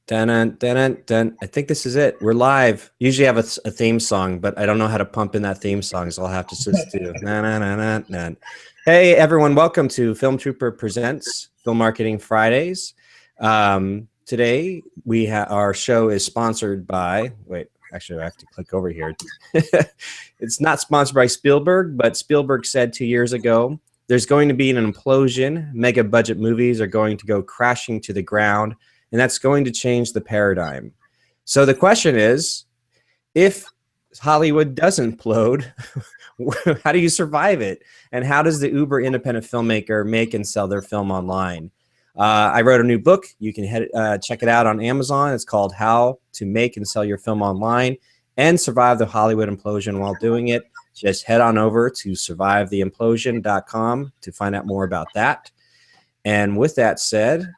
Dun, dun, dun, dun. I think this is it. We're live. Usually have a theme song, but I don't know how to pump in that theme song, so I'll have to just do na na na na na. Hey everyone, welcome to Film Trooper Presents Film Marketing Fridays. Today our show is sponsored by. Wait, actually, I have to click over here. It's not sponsored by Spielberg, but Spielberg said 2 years ago, "There's going to be an implosion. Mega budget movies are going to go crashing to the ground." And that's going to change the paradigm. So the question is, if Hollywood does implode, how do you survive it? And how does the uber independent filmmaker make and sell their film online? I wrote a new book. You can check it out on Amazon. It's called How to Make and Sell Your Film Online and Survive the Hollywood Implosion While Doing It. Just head on over to survivetheimplosion.com to find out more about that. And with that said,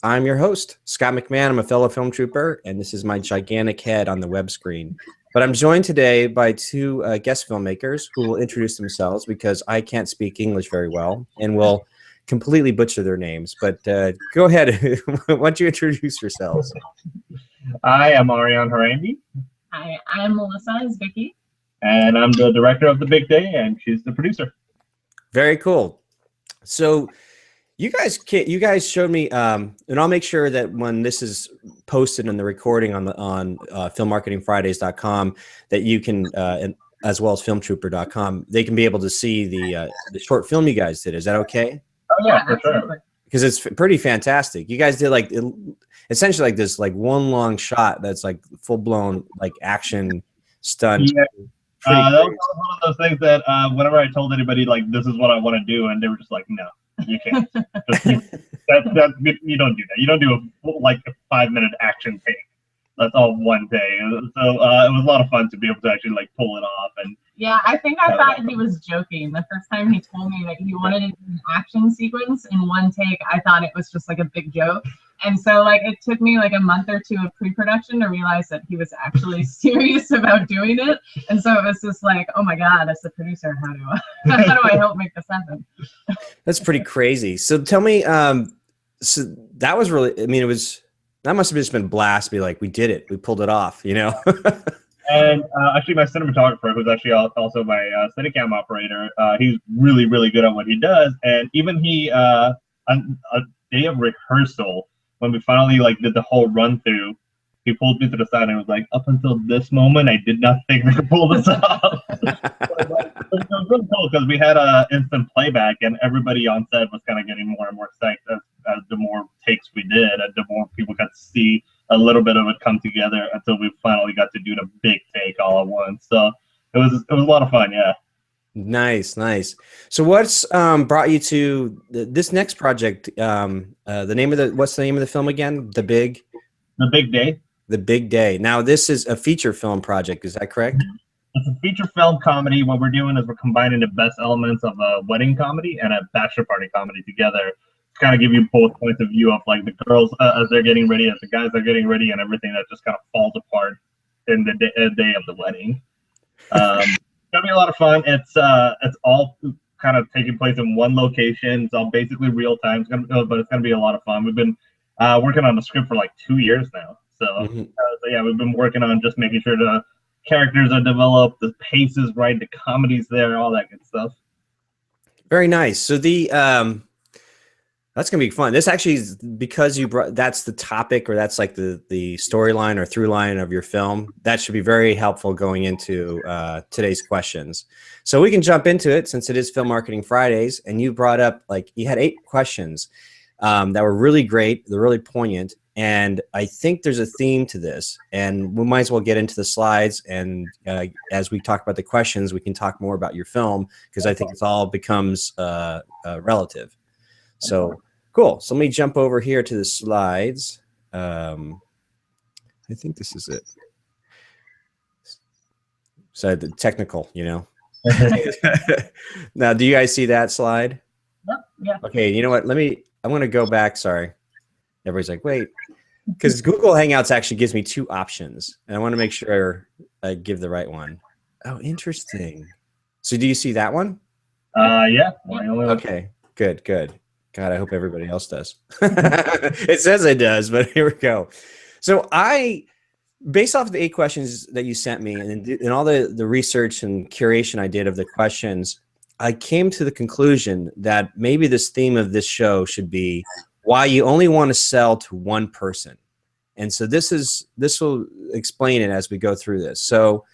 I'm your host, Scott McMahon. I'm a fellow film trooper, and this is my gigantic head on the web screen. But I'm joined today by two guest filmmakers who will introduce themselves because I can't speak English very well and will completely butcher their names. But go ahead. Why don't you introduce yourselves? I am Arian Harandi. Hi, I'm Melissa Izbicki. And I'm the director of The Big Day, and she's the producer. Very cool. So you guys showed me, and I'll make sure that when this is posted in the recording on filmmarketingfridays.com, that you can, as well as filmtrooper.com, they can be able to see the short film you guys did. Is that okay? Oh yeah, for sure. Because it's pretty fantastic. You guys did essentially like this one long shot that's like full blown like action stunt. Yeah. That was one of those things that whenever I told anybody like this is what I want to do, and they were just like, no. You can't. You don't do that. You don't do a 5-minute action take. That's all one day. So it was a lot of fun to be able to actually pull it off. And yeah, I think I thought he was joking. The first time he told me that he wanted to do an action sequence in one take, I thought it was just like a big joke. And so it took me a month or two of pre-production to realize that he was actually serious about doing it. And so it was just oh my God, as the producer, how do I help make this happen? That's pretty crazy. So tell me, so that was really, that must have just been blast to be like, we did it. We pulled it off, And actually my cinematographer, who's actually also my Steadicam operator, he's really, really good at what he does. And even he, on a day of rehearsal, when we finally did the whole run through, he pulled me to the side and was like, up until this moment, I did not think we could pull this off. It was really cool because we had instant playback and everybody on set was kind of getting more and more psyched as the more takes we did and the more people got to see a little bit of it come together until we finally got to do the big take all at once. So it was a lot of fun, yeah. Nice. So what's brought you to this next project? What's the name of the film again? The Big Day. The Big Day. Now this is a feature film project. Is that correct? It's a feature film comedy. What we're doing is we're combining the best elements of a wedding comedy and a bachelor party comedy together to kind of give you both points of view of the girls as they're getting ready, as the guys are getting ready, and everything that just kind of falls apart in the day of the wedding. It's gonna be a lot of fun. It's all kind of taking place in one location. It's all basically real time. But it's gonna be a lot of fun. We've been working on the script for 2 years now. So, so yeah, we've been working on just making sure the characters are developed, the pace is right, the comedy's there, all that good stuff. Very nice. So that's gonna be fun. This actually is because that's the topic, or that's the storyline or through line of your film. That should be very helpful going into today's questions. So we can jump into it since it is Film Marketing Fridays, and you brought up you had 8 questions that were really great. They're really poignant, and I think there's a theme to this. And we might as well get into the slides. And as we talk about the questions, we can talk more about your film because I think it all becomes relative. So cool. So let me jump over here to the slides. I think this is it. So the technical, Now, do you guys see that slide? Yep. Yeah. Okay. You know what? I'm going to go back. Sorry. Everybody's like, wait, because Google Hangouts actually gives me 2 options, and I want to make sure I give the right one. Oh, interesting. So do you see that one? Yeah. Okay. Good. God, I hope everybody else does. It says it does, but here we go. So based off of the 8 questions that you sent me and all the research and curation I did of the questions, I came to the conclusion that maybe this theme of this show should be why you only want to sell to one person. And so this will explain it as we go through this. So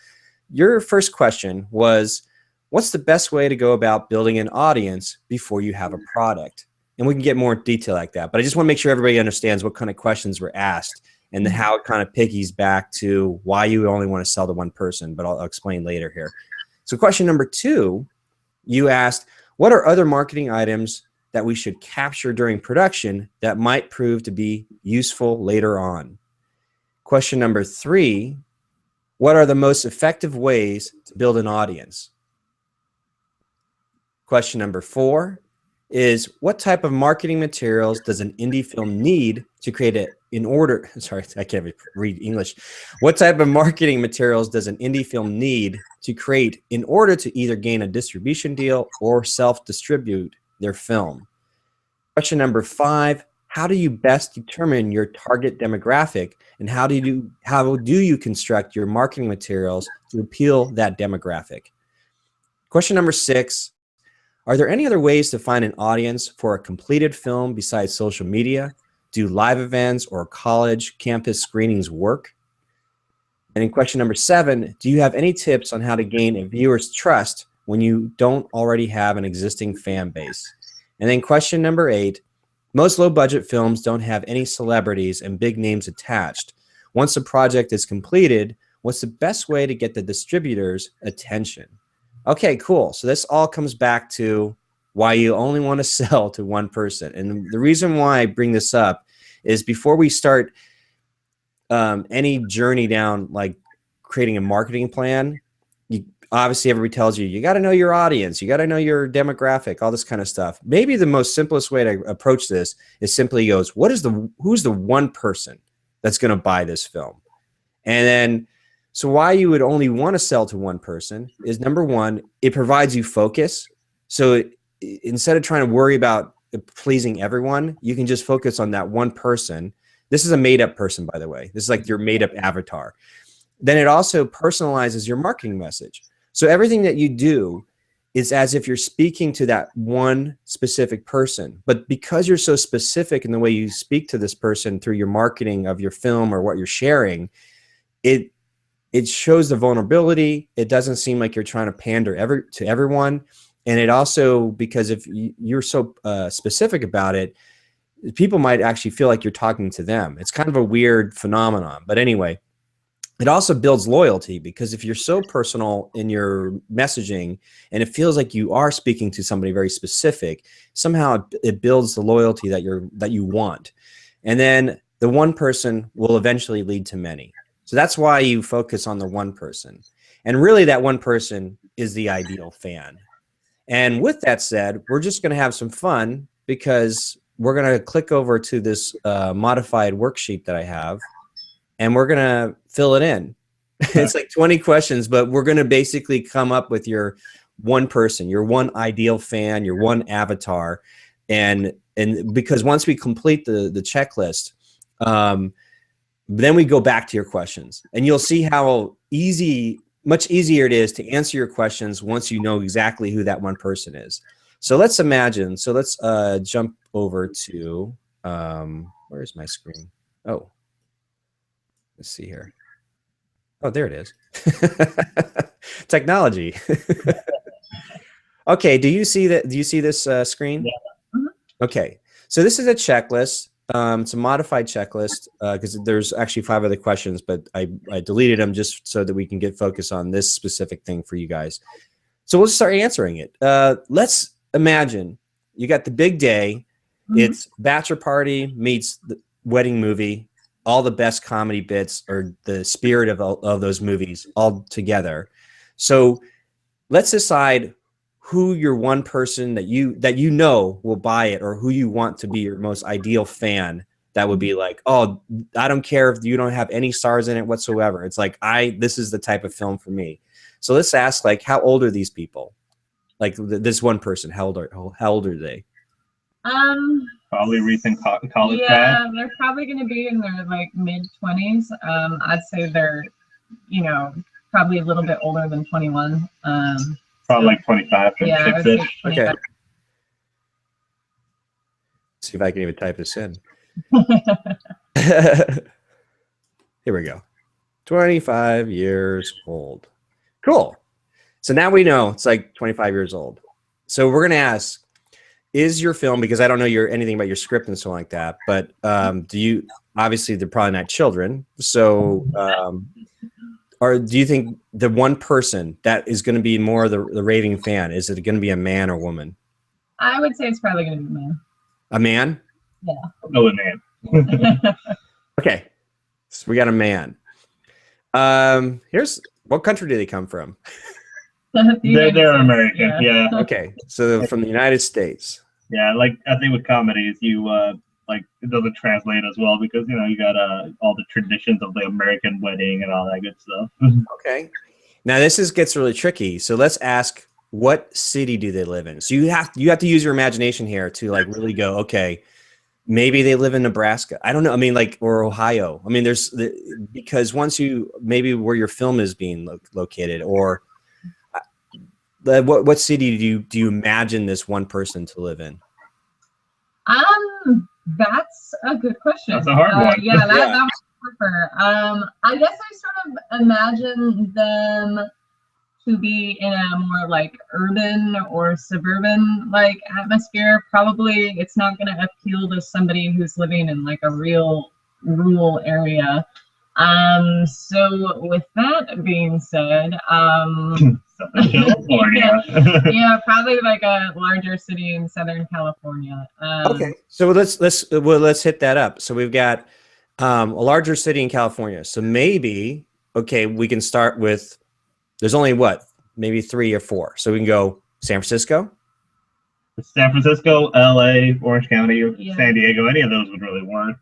your first question was, what's the best way to go about building an audience before you have a product? And we can get more detail like that. But I just want to make sure everybody understands what kind of questions were asked and how it kind of piggies back to why you only want to sell to one person. But I'll explain later here. So question number 2, you asked, what are other marketing items that we should capture during production that might prove to be useful later on? Question number 3, what are the most effective ways to build an audience? Question number 4 is, what type of marketing materials does an indie film need to create it in order? Sorry, I can't read English. What type of marketing materials does an indie film need to create in order to either gain a distribution deal or self-distribute their film? Question number 5, how do you best determine your target demographic, and how do you construct your marketing materials to appeal that demographic? Question number 6, are there any other ways to find an audience for a completed film besides social media? Do live events or college campus screenings work? And in question number 7, do you have any tips on how to gain a viewer's trust when you don't already have an existing fan base? And then question number 8, most low-budget films don't have any celebrities and big names attached. Once the project is completed, what's the best way to get the distributor's attention? Okay, cool. So this all comes back to why you only want to sell to one person. And the reason why I bring this up is before we start any journey down like creating a marketing plan, obviously everybody tells you, you got to know your audience, you got to know your demographic, all this kind of stuff. Maybe the most simplest way to approach this is simply goes, who's the one person that's going to buy this film? And then, so why you would only want to sell to one person is, number 1, it provides you focus. So instead of trying to worry about pleasing everyone, you can just focus on that one person. This is a made-up person, by the way. This is like your made-up avatar. Then it also personalizes your marketing message. So everything that you do is as if you're speaking to that one specific person. But because you're so specific in the way you speak to this person through your marketing of your film or what you're sharing, it shows the vulnerability. It doesn't seem like you're trying to pander to everyone. And it also, because if you're so specific about it, people might actually feel like you're talking to them. It's kind of a weird phenomenon. But anyway, it also builds loyalty, because if you're so personal in your messaging and it feels like you are speaking to somebody very specific, somehow it builds the loyalty that you want. And then the one person will eventually lead to many. So that's why you focus on the one person. And really that one person is the ideal fan. And with that said, we're just going to have some fun, because we're going to click over to this modified worksheet that I have, and we're going to fill it in. It's like 20 questions, but we're going to basically come up with your one person, your one ideal fan, your one avatar. And because once we complete the checklist, then we go back to your questions, and you'll see how much easier it is to answer your questions once you know exactly who that one person is. So let's imagine, let's jump over to, where's my screen? Oh, let's see here. Oh, there it is. Technology. Okay, do you see that? Do you see this screen? Yeah. Okay, so this is a checklist. It's a modified checklist because there's actually 5 other questions, but I deleted them just so that we can get focused on this specific thing for you guys. So we'll start answering it. Let's imagine you got the big day. It's bachelor party meets the wedding movie. All the best comedy bits or the spirit of those movies all together. So let's decide who your one person that you know will buy it, or who you want to be your most ideal fan. That would be like, oh, I don't care if you don't have any stars in it whatsoever. It's like, this is the type of film for me. So let's ask, like, how old are these people? Like this one person, how old are they? Probably recent college yeah, grad. they're probably going to be in their like mid-20s. I'd say they're, you know, probably a little bit older than 21. Probably like 25, yeah, I would say 26-ish. 25. Okay. See if I can even type this in. Here we go. 25 years old. Cool. So now we know it's like 25 years old. So we're going to ask, is your film, because I don't know anything about your script and so like that, but do you, obviously they're probably not children. So or do you think the one person that is going to be more the raving fan, is it going to be a man or woman? I would say it's probably going to be a man. A man? Yeah. Oh, man. Okay. So we got a man. Here's, what country do they come from? They're American, yeah. Okay, so from the United States. Yeah, like I think with comedies, you like it doesn't translate as well because you know you got all the traditions of the American wedding and all that good stuff. Okay, now this gets really tricky. So let's ask, what city do they live in? So you have to use your imagination here to like really go, okay, maybe they live in Nebraska. I don't know. I mean, like, or Ohio. I mean, because once you, maybe where your film is being located, or what city do you imagine this one person to live in? That's a good question. That's a hard one. Yeah, that was tougher. I guess I sort of imagine them to be in a more like urban or suburban like atmosphere. Probably it's not going to appeal to somebody who's living in like a real rural area. So with that being said, yeah, probably like a larger city in Southern California. Okay, so let's hit that up. So we've got a larger city in California. So maybe, okay, we can start with, there's only what, maybe 3 or 4. So we can go San Francisco. San Francisco, LA, Orange County, or San Diego, any of those would really work.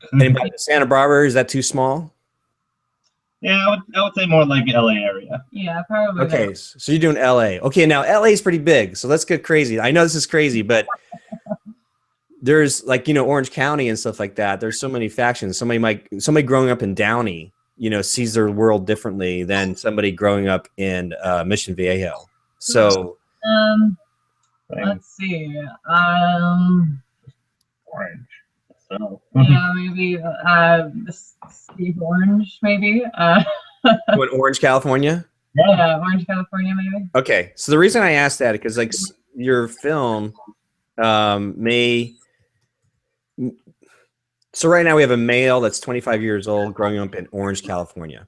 Santa Barbara, is that too small? Yeah, I would say more like LA area. Yeah, probably. Okay, so you're doing LA. Okay, now LA is pretty big, so let's get crazy. I know this is crazy, but there's like, you know, Orange County and stuff like that. There's so many factions. Somebody growing up in Downey, you know, sees their world differently than somebody growing up in Mission Viejo. So let's see. Orange. So yeah, maybe Steve Orange, maybe. what, Orange, California? Yeah, Orange, California, maybe. Okay, so the reason I asked that is because like your film may. So right now we have a male that's 25 years old growing up in Orange, California.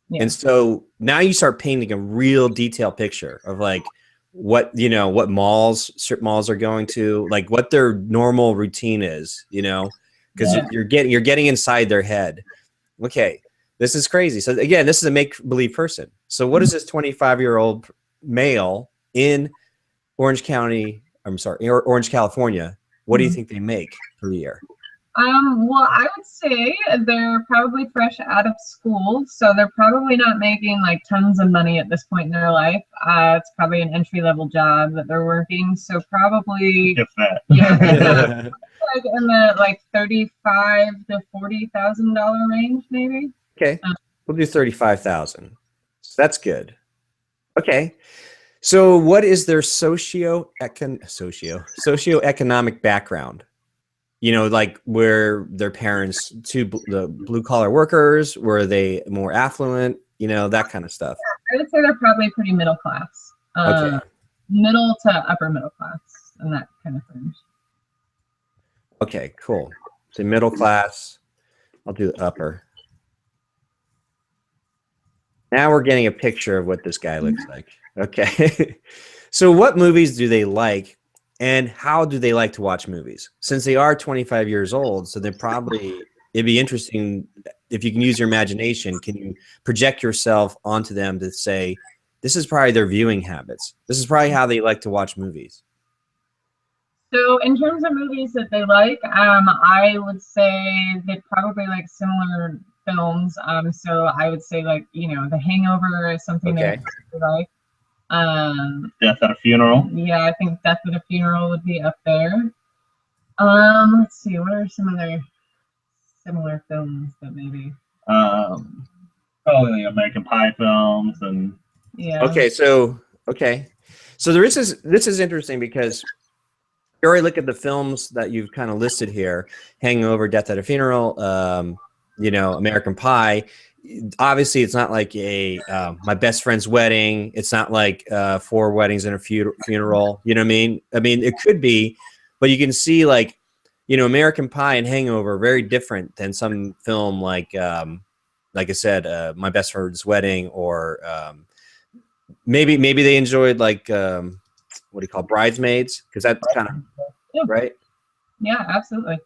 Yeah. And so now you start painting a real detailed picture of like what, you know, what strip malls are going to, like what their normal routine is, you know, because you're getting inside their head. Okay, this is crazy. So again, this is a make-believe person. So what is this 25-year-old male in Orange County, Orange, California, what do you think they make per year? Well, I would say they're probably fresh out of school, so they're probably not making like tons of money at this point in their life. It's probably an entry-level job that they're working, so probably yeah, like in the like $35,000 to $40,000 range, maybe. Okay, we'll do 35,000. So that's good. Okay, so what is their socioeconomic background? You know, like were their parents the blue collar workers? Were they more affluent? You know, that kind of stuff. I would say they're probably pretty middle class. Okay. Middle to upper middle class and that kind of thing. Okay, cool. So middle class. I'll do upper. Now we're getting a picture of what this guy looks like. Okay. So what movies do they like? And how do they like to watch movies? Since they are 25 years old, so it'd be interesting if you can use your imagination. Can you project yourself onto them to say, this is probably their viewing habits. This is probably how they like to watch movies. So in terms of movies that they like, I would say they probably like similar films. So I would say like, you know, The Hangover is something they like. Death at a Funeral. Yeah, I think Death at a Funeral would be up there. Let's see. What are some other similar films that maybe? Probably the American Pie films and. Yeah. Okay, so there is this is interesting because you already look at the films that you've kind of listed here: Hangover, Death at a Funeral, you know, American Pie. Obviously, it's not like a My Best Friend's Wedding. It's not like Four Weddings and a Funeral. You know what I mean? I mean, it could be, but you can see like, you know, American Pie and Hangover are very different than some film like I said, My Best Friend's Wedding, or maybe they enjoyed like what do you call Bridesmaids, because that's kind of right. Yeah, absolutely.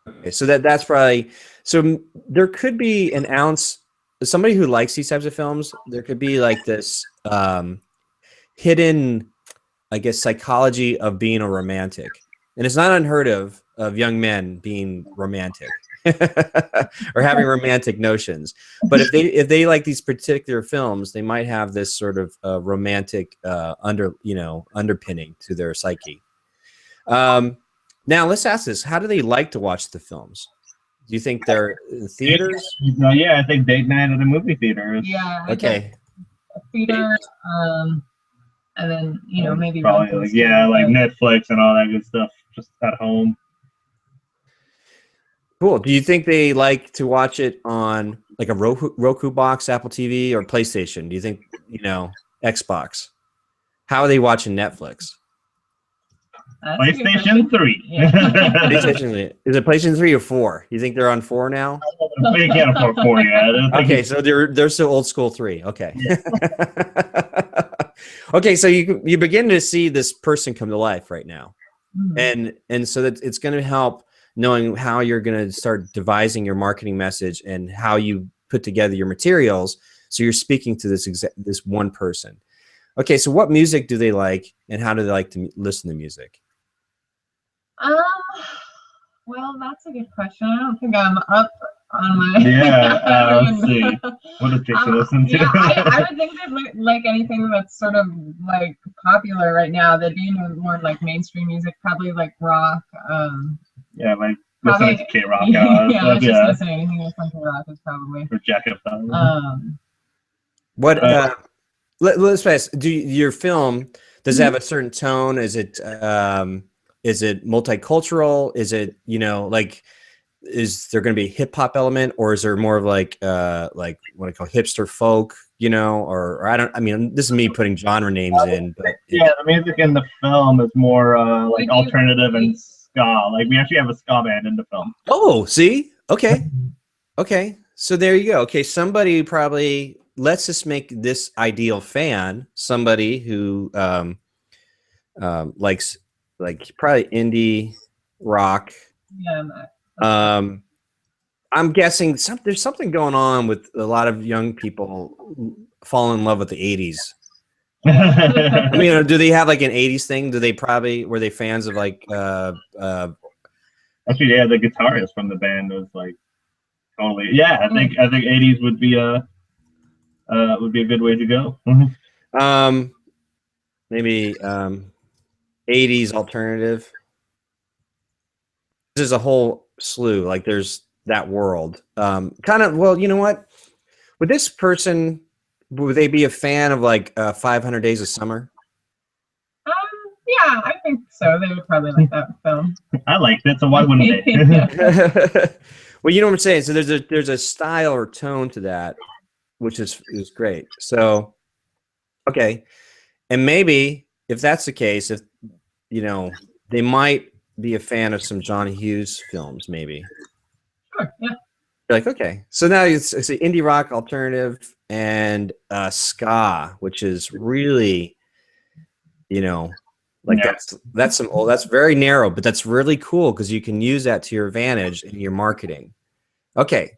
Okay, so that's probably, so there could be an ounce, somebody who likes these types of films, there could be like this hidden, I guess, psychology of being a romantic. And it's not unheard of young men being romantic or having romantic notions. But if they like these particular films, they might have this sort of romantic underpinning to their psyche. Now let's ask this: how do they like to watch the films? Do you think they're in theaters? Yeah, I think date night at a movie theater. Yeah. Okay. A theater, and then maybe probably like Netflix and all that good stuff just at home. Cool. Do you think they like to watch it on like a Roku box, Apple TV, or PlayStation? Do you think, Xbox? How are they watching Netflix? PlayStation 3. Yeah. PlayStation, is it PlayStation 3 or 4? You think they're on 4 now? They can't afford 4 yet. Okay, so they're still old school 3. Okay. Yeah. Okay, so you begin to see this person come to life right now. Mm-hmm. And so that it's going to help knowing how you're going to start devising your marketing message and how you put together your materials. So you're speaking to this one person. Okay, so what music do they like, and how do they like to listen to music? Well, that's a good question. I don't think I'm up on my. Yeah, let's see. What does Dixie listen to? Yeah, I would think they'd like anything that's sort of like popular right now. They'd be more like mainstream music, probably like rock. Yeah, like listening to K-rock. Yeah, I was just listening. Anything that's on K-rock is probably. Or Jacket. What? Let's face it, your film, does it have a certain tone? Is it multicultural? Is it, is there going to be a hip hop element, or is there more of like what I call hipster folk, or I mean, this is me putting genre names in, but yeah, the music in the film is more like alternative and ska. Like we actually have a ska band in the film. Oh, see? Okay. Okay. So there you go. Okay. Somebody probably, let's just make this ideal fan somebody who likes like probably indie rock. Yeah. I'm guessing there's something going on with a lot of young people fall in love with the 80s. I mean, do they have like an 80s thing? Were they fans of like actually, yeah, the guitarist from the band was like totally, yeah, I think 80s would be a good way to go. Maybe 80s alternative. There's a whole slew, like there's that world. Kind of, well, you know what? Would this person, would they be a fan of like 500 Days of Summer? Yeah, I think so. They would probably like that film. I liked it, so why wouldn't they? Well, you know what I'm saying? So there's a style or tone to that, which is great. So, okay. And maybe if that's the case, if, they might be a fan of some John Hughes films, maybe. Sure, yeah. You're like, okay. So now it's indie rock, alternative, and ska, which is really, like that's very narrow, but that's really cool because you can use that to your advantage in your marketing. Okay.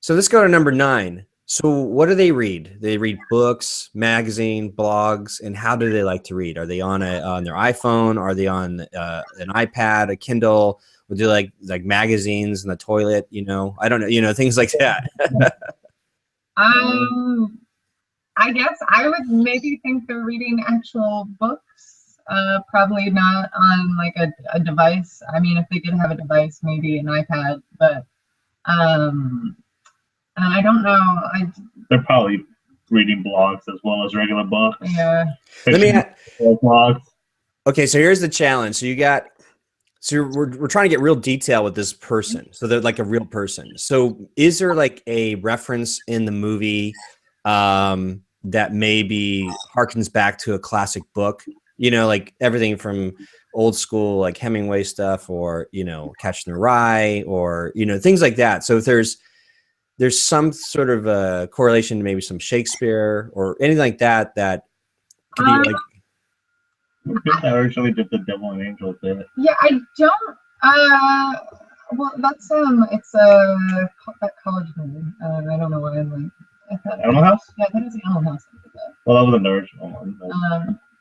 So let's go to number 9. So what do they read? They read books, magazine, blogs, and how do they like to read? Are they on their iPhone? Are they on an iPad, a Kindle? Would they like magazines in the toilet? I don't know. Things like that. I guess I would maybe think they're reading actual books. Probably not on like a device. I mean, if they did have a device, maybe an iPad, but I don't know. They're probably reading blogs as well as regular books. Yeah. Let me. Blogs. Okay, so here's the challenge. So we're trying to get real detail with this person. So they're like a real person. So is there like a reference in the movie that maybe harkens back to a classic book? You know, like everything from old school, like Hemingway stuff, or, you know, Catcher in the Rye, or, you know, things like that. So if there's some sort of a correlation to maybe some Shakespeare or anything like that, that could be like. I originally did the Devil and Angel bit. Yeah, I don't. Well, that's it's that college movie. I don't know why I'm like. Animal House? Yeah, that is the Animal House. Well, that was an original one.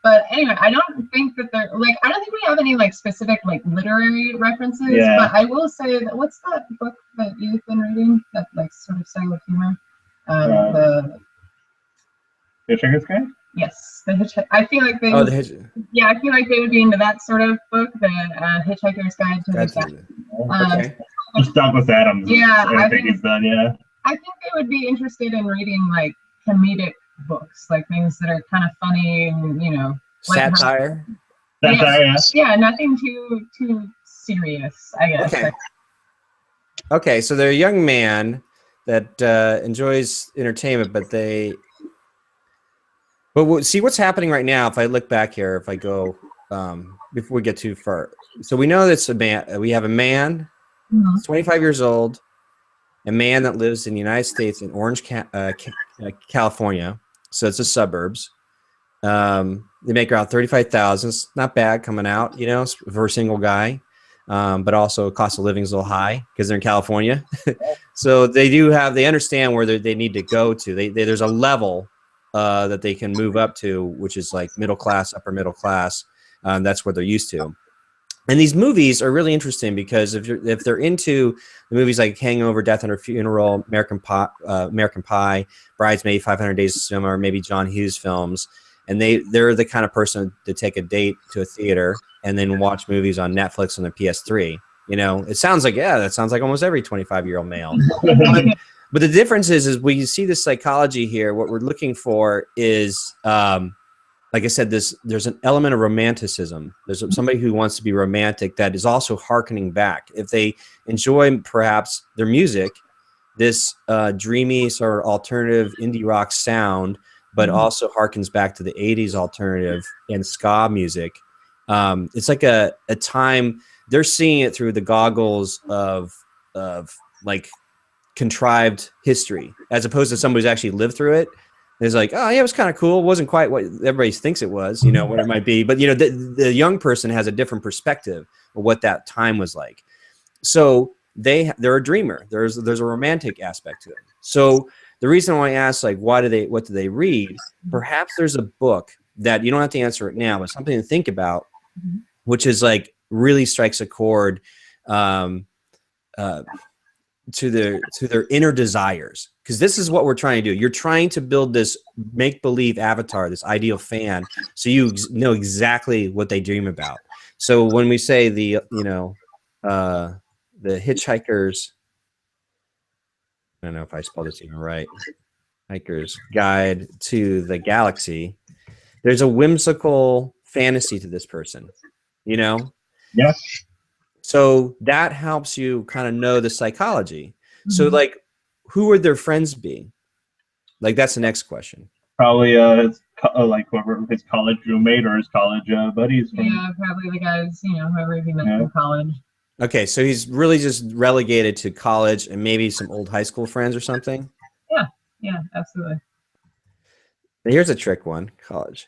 But anyway, I don't think that they're like. I don't think we have any like specific like literary references. Yeah. But I will say that what's that book that you've been reading? That like sort of style of humor. The Hitchhiker's Guide? Yes, the Hitchhiker. I feel like they. Oh, yeah, I feel like they would be into that sort of book, the Hitchhiker's Guide to the okay. Just Douglas Adams. Yeah, I think he's done. Yeah. I think they would be interested in reading like comedic books, like things that are kind of funny and, you know, satire. Yeah, nothing too serious, I guess. Okay. Okay, so they're a young man that enjoys entertainment, but see what's happening right now. If I look back here, if I go before we get too far, so we know that's a man. We have a man, 25 years old, a man that lives in the United States in Orange, California. So it's the suburbs. They make around 35,000. It's not bad coming out, you know, for a single guy. But also cost of living is a little high because they're in California. So they understand where they need to go to. There's a level that they can move up to, which is like middle class, upper middle class. That's what they're used to. And these movies are really interesting because if they're into the movies like Hangover, Death on Her Funeral, American Pie, Bridesmaid, 500 Days of Summer, maybe John Hughes films, and they're the kind of person to take a date to a theater and then watch movies on Netflix on their PS3. You know, it sounds like, yeah, that sounds like almost every 25-year-old male. But the difference is we see this psychology here. What we're looking for is, like I said, there's an element of romanticism. There's somebody who wants to be romantic that is also hearkening back. If they enjoy perhaps their music, this dreamy sort of alternative indie rock sound, but also harkens back to the 80s alternative and ska music. It's like a time they're seeing it through the goggles of like contrived history, as opposed to somebody who's actually lived through it. It's like, oh yeah, it was kind of cool. It wasn't quite what everybody thinks it was, you know, what it might be. But you know, the young person has a different perspective of what that time was like. So they're a dreamer. There's a romantic aspect to it. So the reason why I asked, like, what do they read? Perhaps there's a book that you don't have to answer it now, but something to think about, which is like really strikes a chord to their inner desires. Because this is what we're trying to do. You're trying to build this make-believe avatar, this ideal fan, so you know exactly what they dream about. So when we say the Hitchhiker's, I don't know if I spelled this even right, Hiker's Guide to the Galaxy, there's a whimsical fantasy to this person, you know? Yeah. So that helps you kind of know the psychology. So like, who would their friends be? Like, that's the next question. Probably like whoever his college roommate or his college buddies. Yeah, probably the guys, you know, whoever he met from college. Okay, so he's really just relegated to college and maybe some old high school friends or something? Yeah, absolutely. Here's a trick one, college.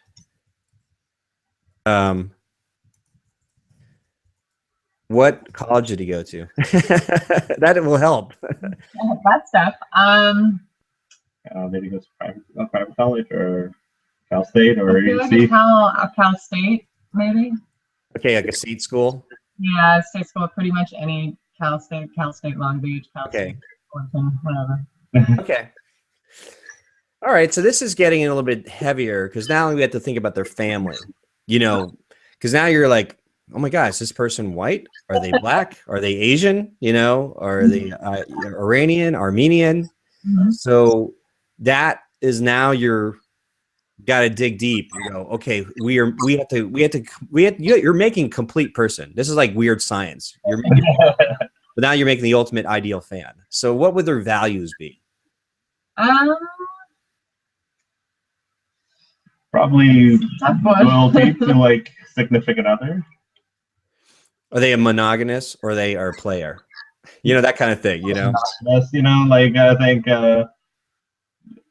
What college did he go to? That will help. That stuff. Maybe he goes to private college or Cal State or I feel like Cal State, maybe. Okay, like a state school? Yeah, state school, pretty much any Cal State, Long Beach, Cal State, Oregon, whatever. Okay. All right, so this is getting a little bit heavier because now we have to think about their family. You know, because now you're like, oh my God, is this person white? Are they black? Are they Asian? You know, are they Iranian, Armenian? So that is now you're got to dig deep and go, okay, you're making complete person. This is like weird science. You're making, but now you're making the ultimate ideal fan. So what would their values be? Probably loyalty to like significant other. Are they a monogamous or they are a player? You know, that kind of thing, you know? Yes, you know, like I think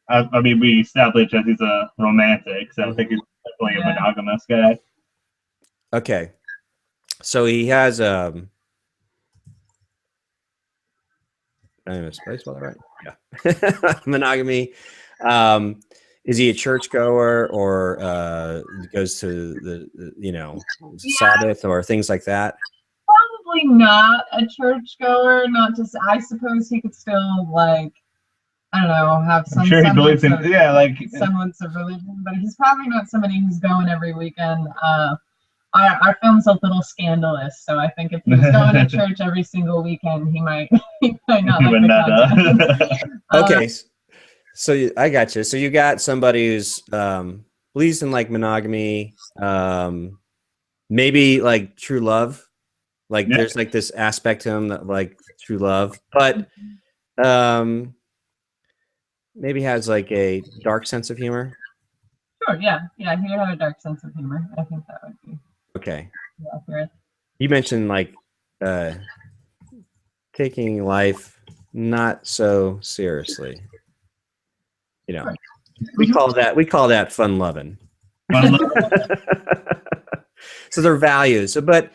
I mean we established that he's a romantic, so I think he's definitely a monogamous guy. Okay. So he has right? Yeah. Monogamy. Is he a churchgoer or goes to the you know, Sabbath or things like that? Probably not a churchgoer. Not just. I suppose he could still like, I don't know, have some. I'm sure he believes in like semblance of religion, but he's probably not somebody who's going every weekend. Our film's a little scandalous, so I think if he was going to church every single weekend, he might not like the content. Okay. So I got you. So you got somebody who's believes in like monogamy, maybe like true love. Like there's like this aspect to him that like true love, but maybe has like a dark sense of humor. Sure, yeah. He would have a dark sense of humor. I think that would be okay. Accurate. You mentioned like taking life not so seriously. You know, we call that fun loving. So their values, but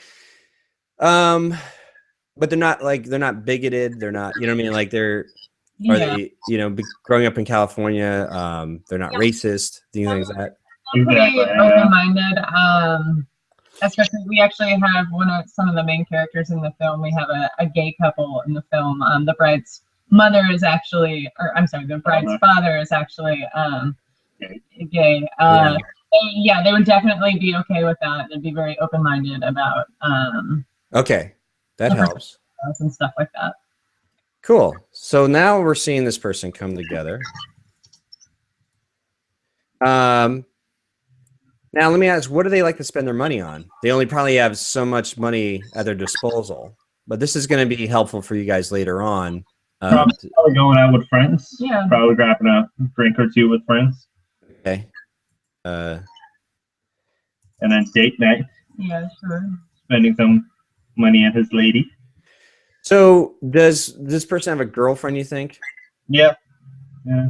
they're not bigoted. They're not, you know what I mean? Like are they, you know, growing up in California, they're not racist, things like that. Pretty open-minded. Especially, we actually have some of the main characters in the film. We have a gay couple in the film. The bride's mother is actually, or I'm sorry, the bride's father is actually gay. They would definitely be okay with that. They'd be very open-minded about okay, that helps and stuff like that. Cool. So now we're seeing this person come together. Now let me ask, what do they like to spend their money on? They only probably have so much money at their disposal, but this is going to be helpful for you guys later on. Probably going out with friends. Yeah. Probably grabbing a drink or two with friends. Okay. And then date night. Yeah, sure. Spending some money on his lady. So does this person have a girlfriend, you think? Yeah. Yeah.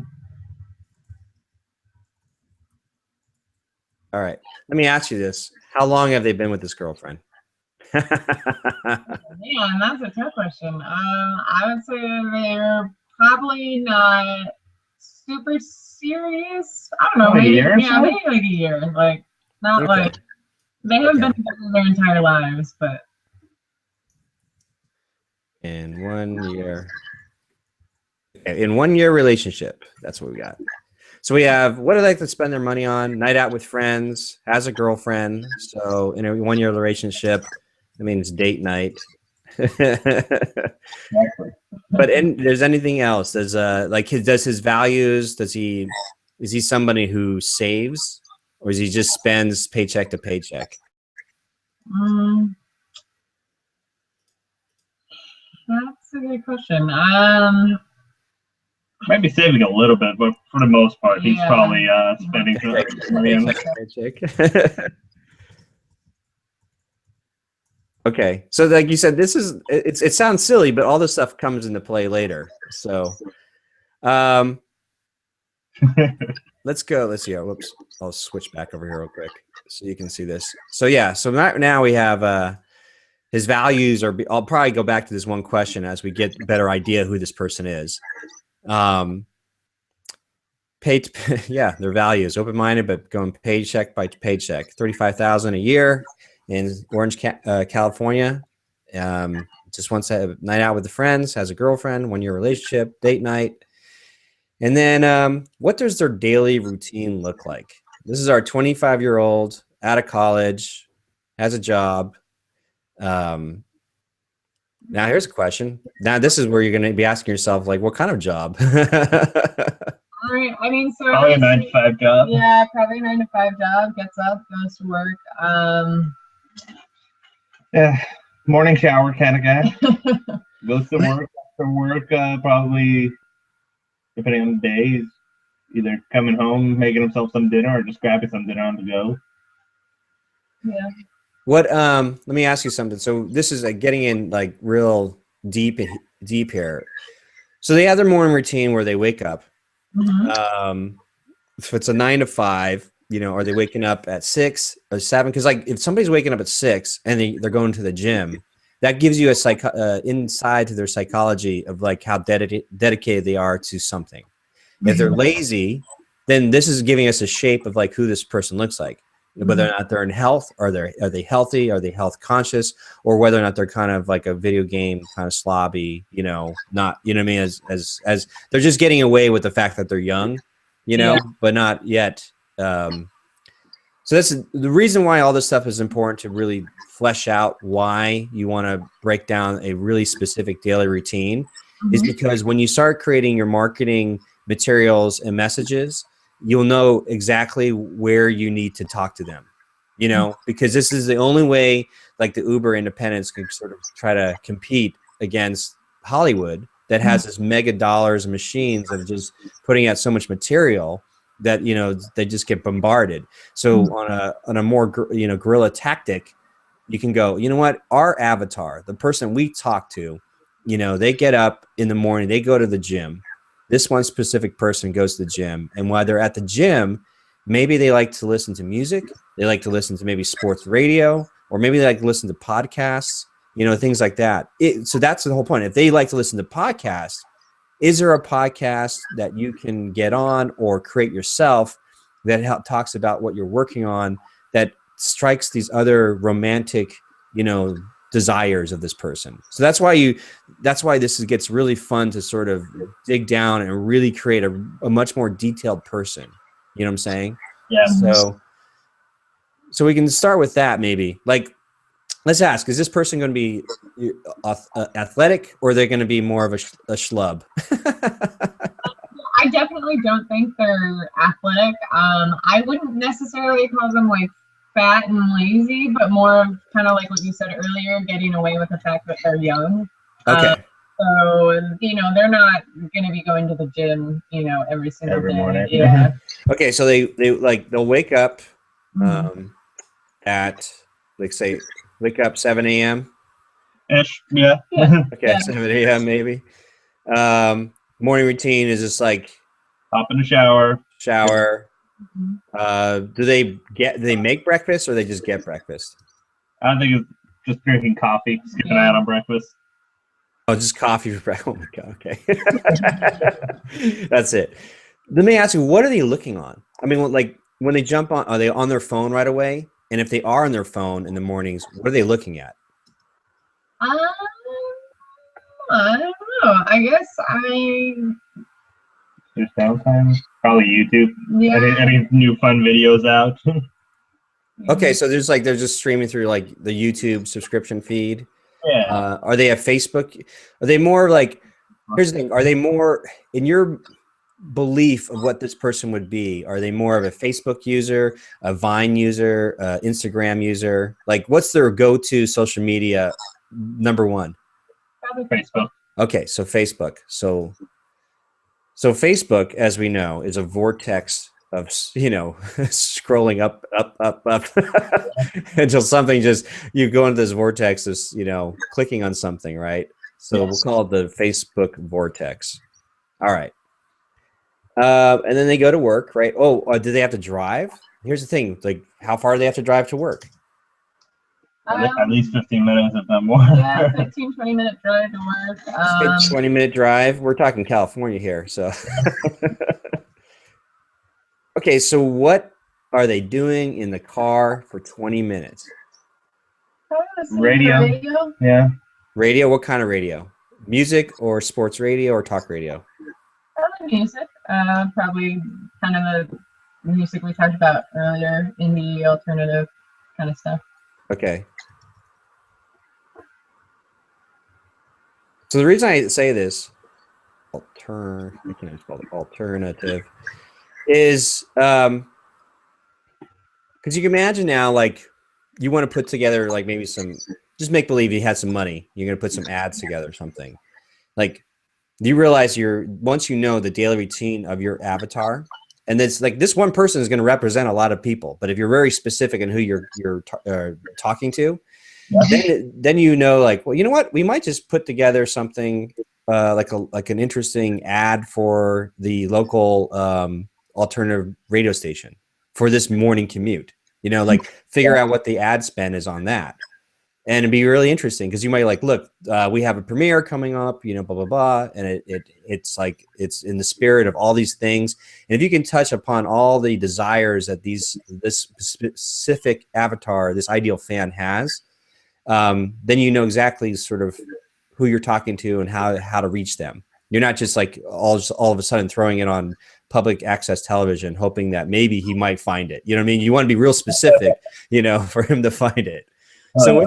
All right. Let me ask you this. How long have they been with this girlfriend? Man, that's a tough question. I would say they're probably not super serious. I don't know, maybe like a year. Like not like they haven't been together their entire lives, but in 1 year. In 1 year relationship. That's what we got. So we have, what do they like to spend their money on? Night out with friends, has a girlfriend. So in a 1 year relationship, that means date night. But there's anything else? Does does his values, is he somebody who saves, or is he just spends paycheck to paycheck? That's a good question. Might be saving a little bit, but for the most part, he's probably spending paycheck. Okay, so like you said, it sounds silly, but all this stuff comes into play later. So, let's go. Let's see. Whoops, I'll switch back over here real quick so you can see this. So yeah, so now we have his values are. I'll probably go back to this one question as we get a better idea who this person is. Their values, open-minded, but going paycheck by paycheck. 35,000 a year in Orange, California. Just wants to have a night out with the friends, has a girlfriend, 1 year relationship, date night. And then what does their daily routine look like? This is our 25-year-old out of college, has a job. Now here's a question. Now this is where you're going to be asking yourself, like, what kind of job? All right. I mean, so Probably a 9 to 5 job. Yeah, probably a 9 to 5 job. Gets up, goes to work. Yeah, morning shower kind of guy. Goes to work. After work, probably depending on the day, he's either coming home, making himself some dinner, or just grabbing some dinner on the go. Yeah. What let me ask you something. So this is getting in like real deep here. So they have their morning routine where they wake up. Mm-hmm. If it's a 9 to 5, you know, are they waking up at 6 or 7? Because like if somebody's waking up at 6 and they're going to the gym, that gives you a inside to their psychology of like how dedicated they are to something. If they're lazy, then this is giving us a shape of like who this person looks like. Whether or not they're in health, are they healthy, are they health conscious, or whether or not they're kind of like a video game kind of slobby, you know, not, you know what I mean, as they're just getting away with the fact that they're young, you know, but not yet. So that's the reason why all this stuff is important, to really flesh out why you want to break down a really specific daily routine, is because when you start creating your marketing materials and messages, you'll know exactly where you need to talk to them, you know, because this is the only way like the Uber independents can sort of try to compete against Hollywood that has this mega dollars and machines of just putting out so much material that, you know, they just get bombarded. So on a more, you know, guerrilla tactic, you can go, you know what, our avatar, the person we talk to, you know, they get up in the morning, they go to the gym. This one specific person goes to the gym, and while they're at the gym, maybe they like to listen to music. They like to listen to maybe sports radio, or maybe they like to listen to podcasts, you know, things like that. So that's the whole point. If they like to listen to podcasts, is there a podcast that you can get on or create yourself that talks about what you're working on, that strikes these other romantic, you know, desires of this person? So that's why this gets really fun to sort of dig down and really create a much more detailed person. You know what I'm saying? Yeah. So we can start with that, maybe. Like, let's ask, is this person going to be athletic, or are they going to be more of a schlub? I definitely don't think they're athletic. I wouldn't necessarily call them like fat and lazy, but more of kind of like what you said earlier, getting away with the fact that they're young. Okay. So, you know, they're not going to be going to the gym, you know, every single day. morning. Yeah. Okay, so they'll wake up at, like, say, wake up 7 a.m. Ish, yeah. Okay, 7 a.m. maybe. Morning routine is just like Hop in the shower. Do they make breakfast, or they just get breakfast? I think it's just drinking coffee, skipping out on breakfast. Oh, just coffee for breakfast. Oh my god. Okay. That's it. Let me ask you, what are they looking on? I mean, like when they jump on, are they on their phone right away? And if they are on their phone in the mornings, what are they looking at? I don't know. I guess There's downtime. Probably YouTube. Yeah. Any new fun videos out? Okay, so they're just streaming through like the YouTube subscription feed. Yeah. Are they a Facebook? Are they more like? Here's the thing: are they more, in your belief of what this person would be? Are they more of a Facebook user, a Vine user, Instagram user? Like, what's their go-to social media number one? Probably Facebook. Okay, so Facebook. So Facebook, as we know, is a vortex of, you know, scrolling up until something just, you go into this vortex of, you know, clicking on something, right? So we'll call it the Facebook vortex. All right. And then they go to work, right? Oh, do they have to drive? Here's the thing, like, how far do they have to drive to work? At least 15 minutes, if not more. Yeah, 15, 20-minute drive to work. 20-minute drive. We're talking California here, so. Okay, so what are they doing in the car for 20 minutes? Radio. Yeah. Radio? What kind of radio? Music or sports radio or talk radio? Probably music. Probably kind of the music we talked about earlier, indie, alternative kind of stuff. Okay. So the reason I say this, I can't spell it, alternative, is because you can imagine now, like, you want to put together like maybe some, just make believe you had some money. You're going to put some ads together or something. Like, you realize once you know the daily routine of your avatar, and it's like this one person is going to represent a lot of people. But if you're very specific in who you're talking to, then you know, like, well, you know what, we might just put together something like an interesting ad for the local alternative radio station for this morning commute. You know, like figure out what the ad spend is on that. And it'd be really interesting because you might like, look, we have a premiere coming up, you know, blah, blah, blah. And it's like, it's in the spirit of all these things. And if you can touch upon all the desires that this specific avatar, this ideal fan has, then you know exactly sort of who you're talking to and how to reach them. You're not just like all of a sudden throwing it on public access television, hoping that maybe he might find it. You know what I mean? You want to be real specific, you know, for him to find it. So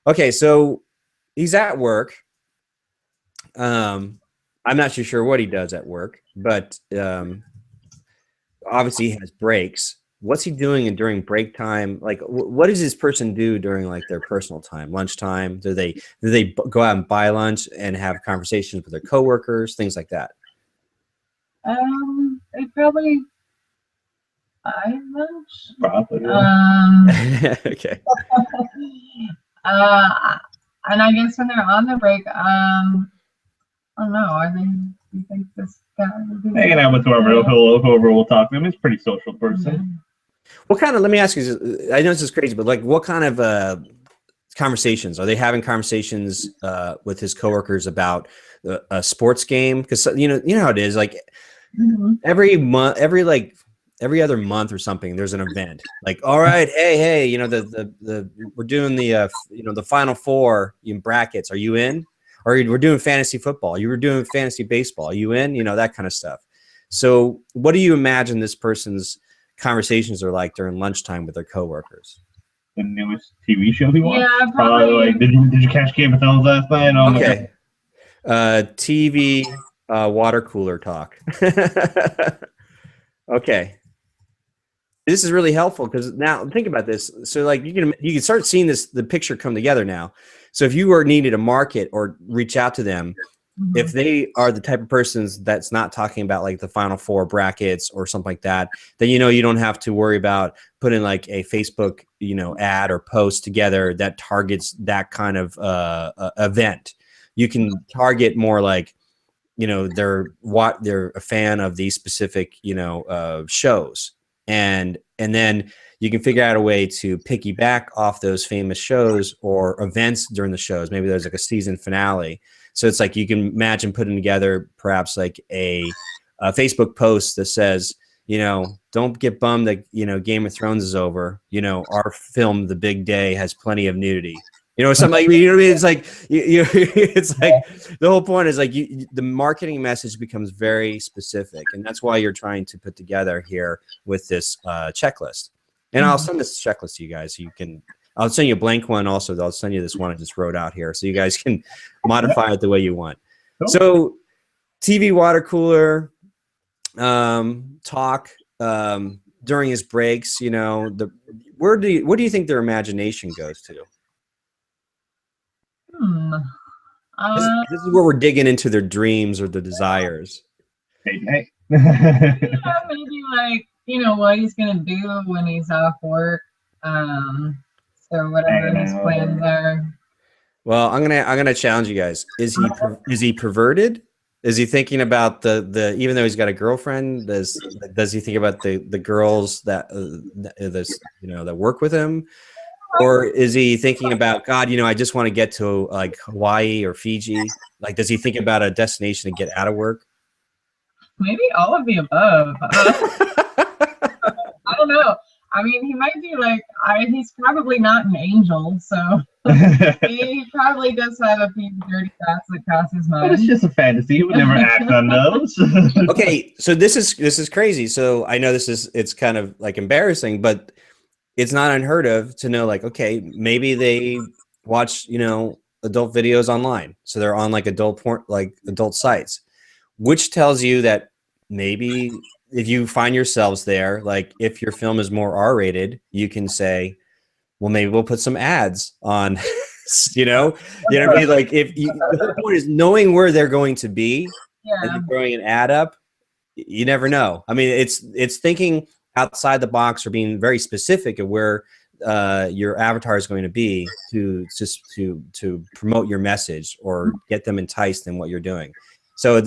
okay, so he's at work. I'm not too sure what he does at work, but obviously he has breaks. What's he doing during break time? Like, what does this person do during like their personal time, lunchtime? Do they go out and buy lunch and have conversations with their coworkers, things like that? They probably buy lunch. Probably. Okay. And I guess when they're on the break, I don't know. Are they? Do you think this guy? Hanging out with whoever will talk to him. He's a pretty social person. Yeah. What kind of? Let me ask you. I know this is crazy, but like, what kind of conversations are they having? Conversations with his coworkers about a sports game? Because you know how it is. Like every month, every other month or something, there's an event. Like, all right, hey, you know, we're doing the you know, the Final Four in brackets. Are you in? Or we're doing fantasy football. You were doing fantasy baseball. Are you in? You know, that kind of stuff. So what do you imagine this person's conversations are like during lunchtime with their coworkers? The newest TV show he watched? Yeah, probably. Like, did you catch Game of Thrones last night? Oh, okay. TV water cooler talk. Okay. This is really helpful because now think about this. So like you can start seeing the picture come together now. So if you were needed to market or reach out to them, if they are the type of persons that's not talking about like the Final Four brackets or something like that, then you know you don't have to worry about putting like a Facebook, you know, ad or post together that targets that kind of event. You can target more like, you know, they're a fan of these specific, you know, shows, and then you can figure out a way to piggyback off those famous shows or events during the shows. Maybe there's like a season finale. So it's like you can imagine putting together perhaps like a Facebook post that says, you know, don't get bummed that, you know, Game of Thrones is over. You know, our film, The Big Day, has plenty of nudity. You know, something like, you know what I mean? It's like, it's like the whole point is like the marketing message becomes very specific. And that's why you're trying to put together here with this checklist. And I'll send this checklist to you guys so you can, I'll send you a blank one also. I'll send you this one I just wrote out here so you guys can modify it the way you want. Cool. So TV water cooler, talk during his breaks, you know, where do you think their imagination goes to? This is where we're digging into their dreams or their desires. Hey. Yeah, maybe like, you know, what he's gonna do when he's off work. So whatever his plans are. Well, I'm gonna challenge you guys. Is he perverted? Is he thinking about the even though he's got a girlfriend? Does he think about the girls that you know, that work with him? Or is he thinking about, God, you know, I just want to get to like Hawaii or Fiji? Like, does he think about a destination to get out of work? Maybe all of the above. I don't know. I mean, he might be like, he's probably not an angel, so he probably does have a few dirty thoughts that cross his mind. But it's just a fantasy. He would never act on those. Okay, so this is crazy. So I know it's kind of like embarrassing, but it's not unheard of to know, like, okay, maybe they watch, you know, adult videos online. So they're on like adult porn, like adult sites, which tells you that maybe if you find yourselves there, like if your film is more R-rated, you can say, well, maybe we'll put some ads on, you know what I mean? Like if you, the whole point is knowing where they're going to be and then throwing an ad up, you never know. I mean, it's thinking outside the box or being very specific of where your avatar is going to be to promote your message or get them enticed in what you're doing. So,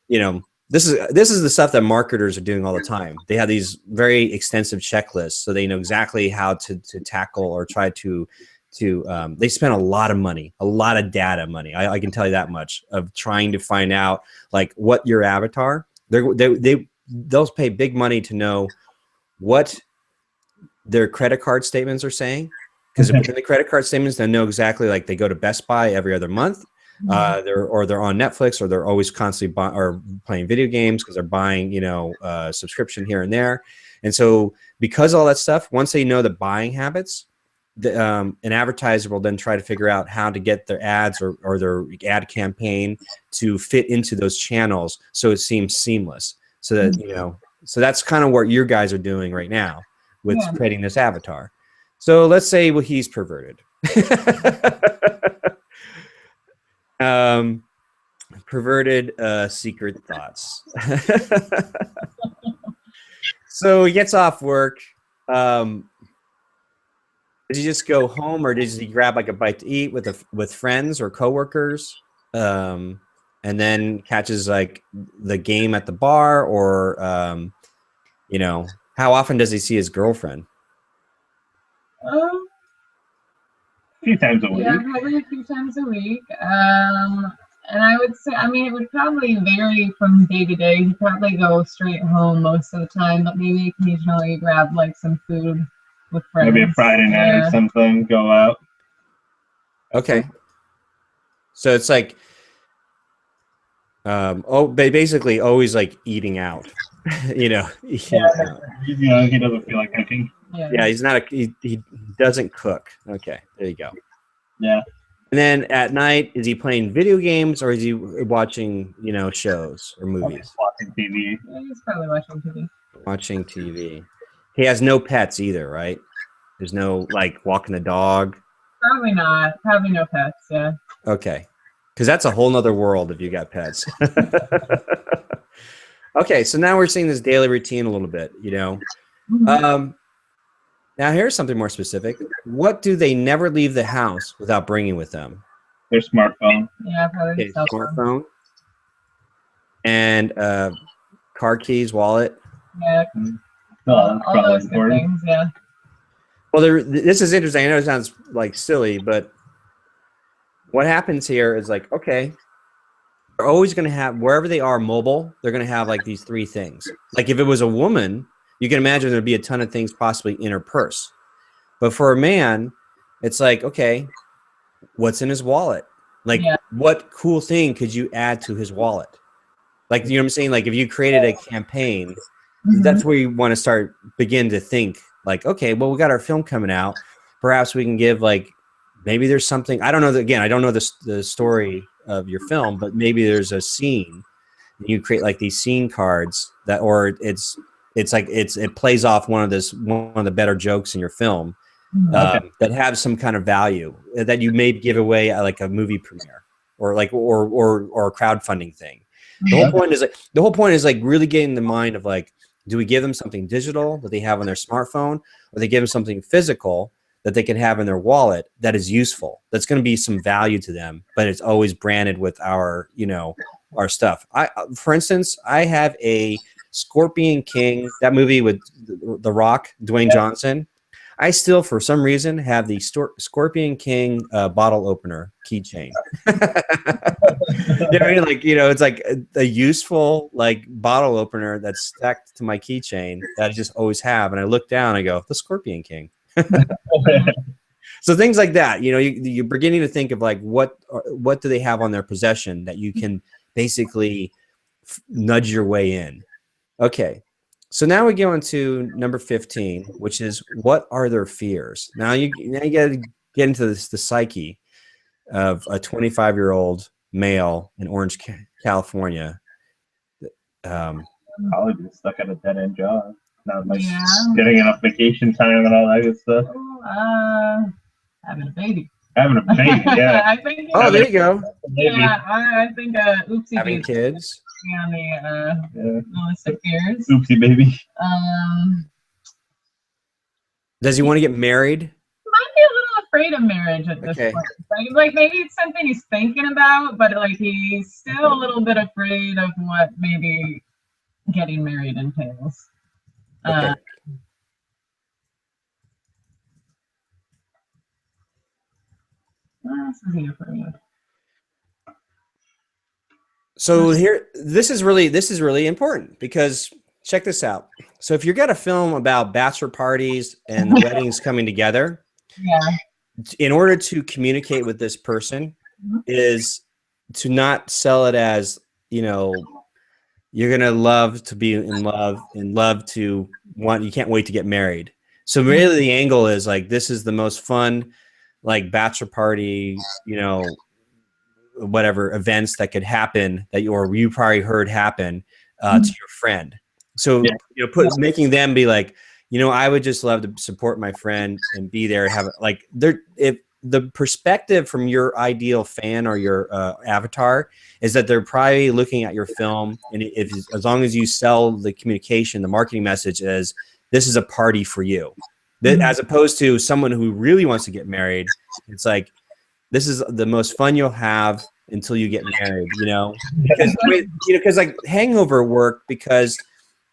you know, this is the stuff that marketers are doing all the time. They have these very extensive checklists, so they know exactly how to tackle or try to they spend a lot of money, a lot of data money. I can tell you that much, of trying to find out like what your avatar. They'll pay big money to know what their credit card statements are saying, because within the credit card statements, they know exactly, like they go to Best Buy every other month, they're on Netflix, or they're always constantly playing video games because they're buying, you know, subscription here and there. And so because of all that stuff, once they know the buying habits, an advertiser will then try to figure out how to get their ads or their ad campaign to fit into those channels so it seems seamless. So that, you know, so that's kind of what you guys are doing right now with creating this avatar. So let's say, well, he's perverted. Perverted secret thoughts. So he gets off work. Does he just go home, or does he grab like a bite to eat with friends or coworkers, and then catches like the game at the bar, or you know, how often does he see his girlfriend? A few times a week. Yeah, probably a few times a week. And I would say, I mean, it would probably vary from day to day. He'd probably go straight home most of the time, but maybe occasionally grab like some food with friends. Maybe a Friday night or something, go out. Okay. So it's like, basically always like eating out, you know. Yeah, he doesn't feel like cooking. Yeah, he's not he doesn't cook. Okay, there you go. Yeah. And then at night, is he playing video games, or is he watching, you know, shows or movies? Watching TV. Yeah, he's probably watching TV. Watching TV. He has no pets either, right? There's no like walking the dog. Probably not. Probably no pets. Yeah. Okay, because that's a whole nother world if you got pets. Okay, so now we're seeing this daily routine a little bit, you know. Now here's something more specific. What do they never leave the house without bringing with them? Their smartphone. Yeah, probably Okay, smartphone. And car keys, wallet. Yeah. All those good things, yeah. Well, this is interesting. I know it sounds like silly, but what happens here is like, okay, they're always going to have, wherever they are mobile, they're going to have like these three things. Like if it was a woman, you can imagine there'd be a ton of things possibly in her purse. But for a man, it's like, okay, what's in his wallet? Like, what cool thing could you add to his wallet? Like, you know what I'm saying? Like, if you created a campaign, that's where you want to begin to think, like, okay, well, we got our film coming out. Perhaps we can give, like, maybe there's something. I don't know. Again, I don't know the story of your film, but maybe there's a scene. You create, like, these scene cards that, or it plays off one of the better jokes in your film that have some kind of value that you may give away at like a movie premiere or like or a crowdfunding thing. The whole point is like really getting the mind of like, do we give them something digital that they have on their smartphone, or they give them something physical that they can have in their wallet that is useful, that's going to be some value to them, but it's always branded with our, you know, our stuff. For instance, I have a Scorpion King, that movie with The Rock, Dwayne Johnson. I still, for some reason, have the Scorpion King bottle opener keychain. You know what I mean? Like, you know, it's like a useful like bottle opener that's stacked to my keychain that I just always have. And I look down, I go, the Scorpion King. So things like that, you know, you're beginning to think of like what do they have on their possession that you can basically nudge your way in. Okay, So now we go into number 15, which is what are their fears? Now you got to get into the psyche of a 25-year-old male in Orange, California. Probably just stuck at a dead end job. Not like getting enough vacation time and all that good stuff. Having a baby. Having a baby, yeah. I think. Oh, there you go. Yeah, I think oopsie. Having kids. On the list of fears. Oopsie baby. Does he want to get married? Might be a little afraid of marriage at this point. Like maybe it's something he's thinking about, but like he's still a little bit afraid of what maybe getting married entails. Okay. What else is he afraid of? So here, this is really important because check this out. So if you're going to film about bachelor parties and the weddings coming together, in order to communicate with this person is to not sell it as, you know, you're going to love to be in love and love to want, you can't wait to get married. So really the angle is like, this is the most fun, like bachelor party, you know, whatever events that could happen that you probably heard happen to your friend. So you know, making them be like, you know, I would just love to support my friend and be there, have like if the perspective from your ideal fan or your avatar is that they're probably looking at your film, and as long as you sell the communication, the marketing message is this is a party for you, as opposed to someone who really wants to get married. It's like, this is the most fun you'll have until you get married, you know, because like Hangover worked because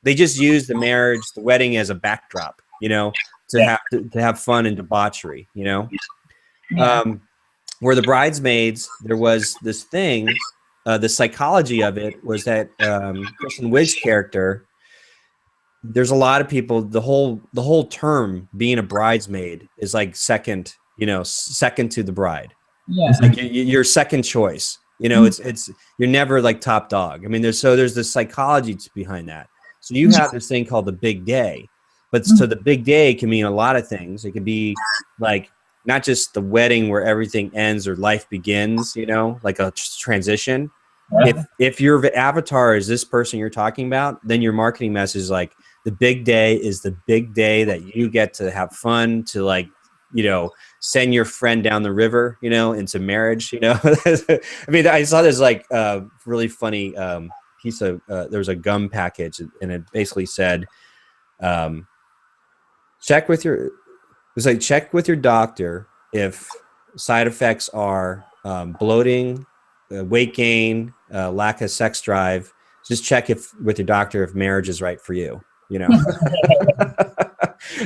they just use the marriage, the wedding as a backdrop, you know, to have fun and debauchery, you know. Where the Bridesmaids, there was this thing, the psychology of it was that Kristen Wiig's character, there's a lot of people, the whole term being a bridesmaid is like second, you know, second to the bride. Yeah. It's like your second choice, you know, it's you're never like top dog. I mean, there's this psychology behind that. So you have this thing called the big day, but so the big day can mean a lot of things. It can be like not just the wedding where everything ends or life begins, you know, like a transition. Yeah. If your avatar is this person you're talking about, then your marketing message is like the big day is the big day that you get to have fun, to like, you know, send your friend down the river, you know, into marriage, you know. I mean, I saw this like really funny piece of there was a gum package, and it basically said check with your doctor if side effects are bloating, weight gain, lack of sex drive. Just check with your doctor if marriage is right for you, you know.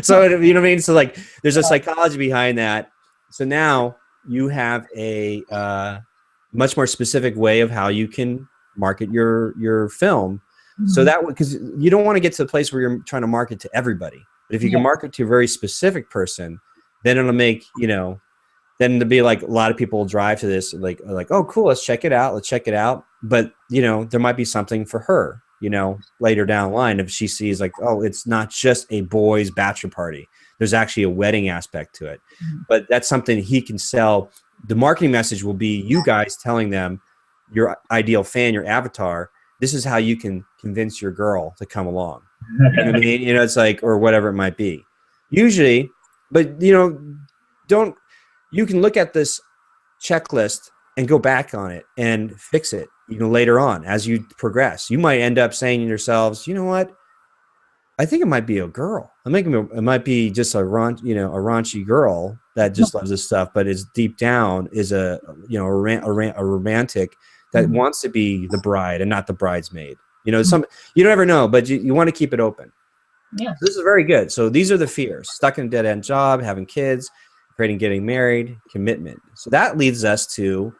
So you know what I mean? So like there's a psychology behind that. So now you have a much more specific way of how you can market your film. So that because you don't want to get to the place where you're trying to market to everybody. But if you can market to a very specific person, then it'll make, you know, then to be like a lot of people will drive to this like, oh cool, let's check it out. But you know, there might be something for her, you know, later down the line if she sees like, oh, it's not just a boys' bachelor party. There's actually a wedding aspect to it. But that's something he can sell. The marketing message will be you guys telling them, your ideal fan, your avatar, this is how you can convince your girl to come along. You know what I mean? You know, it's like, or whatever it might be. Usually, but you know, you can look at this checklist and go back on it and fix it, you know, later on as you progress. You might end up saying to yourselves, you know what? I think it might be a girl. It might be just a raunchy girl that just loves this stuff, but is deep down is a romantic that wants to be the bride and not the bridesmaid. You know, you don't ever know, but you want to keep it open. Yeah, so this is very good. So these are the fears: stuck in a dead end job, having kids, afraid of getting married, commitment. So that leads us to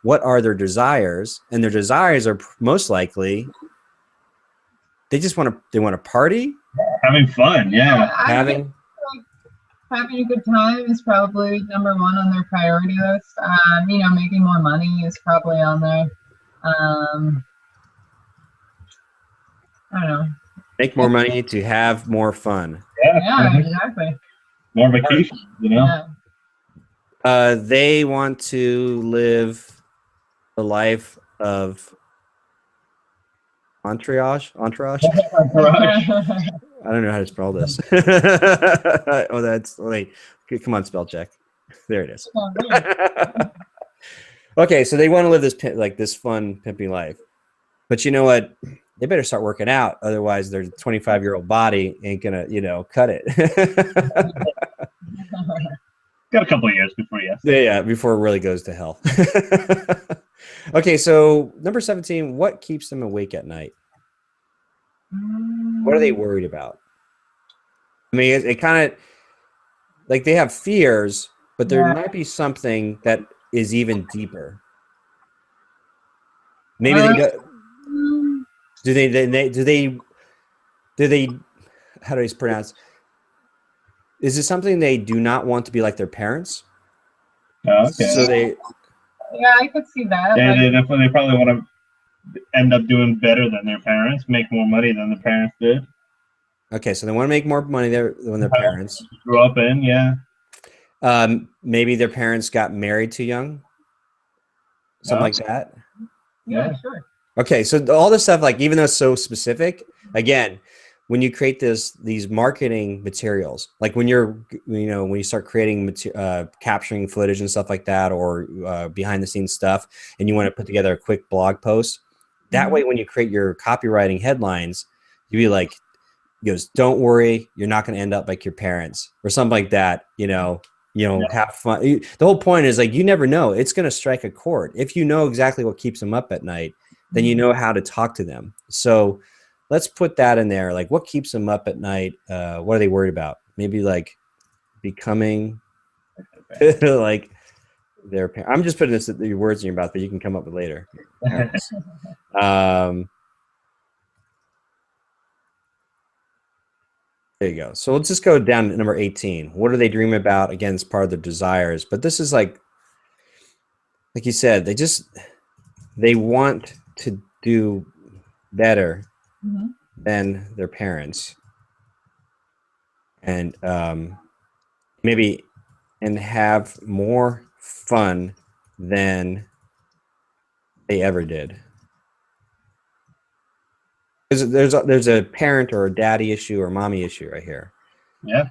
what are their desires, and their desires are most likely they want to party, having fun. Yeah, having a good time is probably number one on their priority list. You know, making more money is probably on there. I don't know. Make more money to have more fun. Yeah, exactly. More vacation, you know? Yeah. They want to live the life of entourage. Entourage. I don't know how to spell this. Oh, that's wait. Come on, spell check. There it is. Okay, so they want to live this like this fun, pimpy life, but you know what? They better start working out, otherwise their 25-year-old body ain't gonna, cut it. Got a couple of years before, yes. Yeah, before it really goes to hell. Okay, so number 17. What keeps them awake at night? What are they worried about? I mean, it kind of like they have fears, but there might be something that is even deeper. Maybe they go. Do they? How do I pronounce? Is it something they do not want to be like their parents? Oh, okay. So they. Yeah, I could see that. Yeah, Like, they probably want to end up doing better than their parents, make more money than the parents did. Okay, so they want to make more money than their parents. Grew up in, yeah. Maybe their parents got married too young. Something like that. yeah, sure. Okay, so all this stuff, like even though it's so specific, again, when you create these marketing materials, like when when you start creating capturing footage and stuff like that, or behind the scenes stuff, and you want to put together a quick blog post, that way when you create your copywriting headlines, you'd be like, goes, don't worry, you're not going to end up like your parents or something like that. Have fun. The whole point is like, you never know. It's going to strike a chord. If you know exactly what keeps them up at night, then you know how to talk to them. So let's put that in there. Like what keeps them up at night? What are they worried about? Maybe like becoming like their parents. I'm just putting the words in your mouth, but you can come up with later. There you go. So let's just go down to number 18. What do they dream about? Again, it's part of their desires, but this is like you said, they want to do better than their parents, and maybe and have more fun than they ever did. There's a parent or a daddy issue or mommy issue right here. Yeah.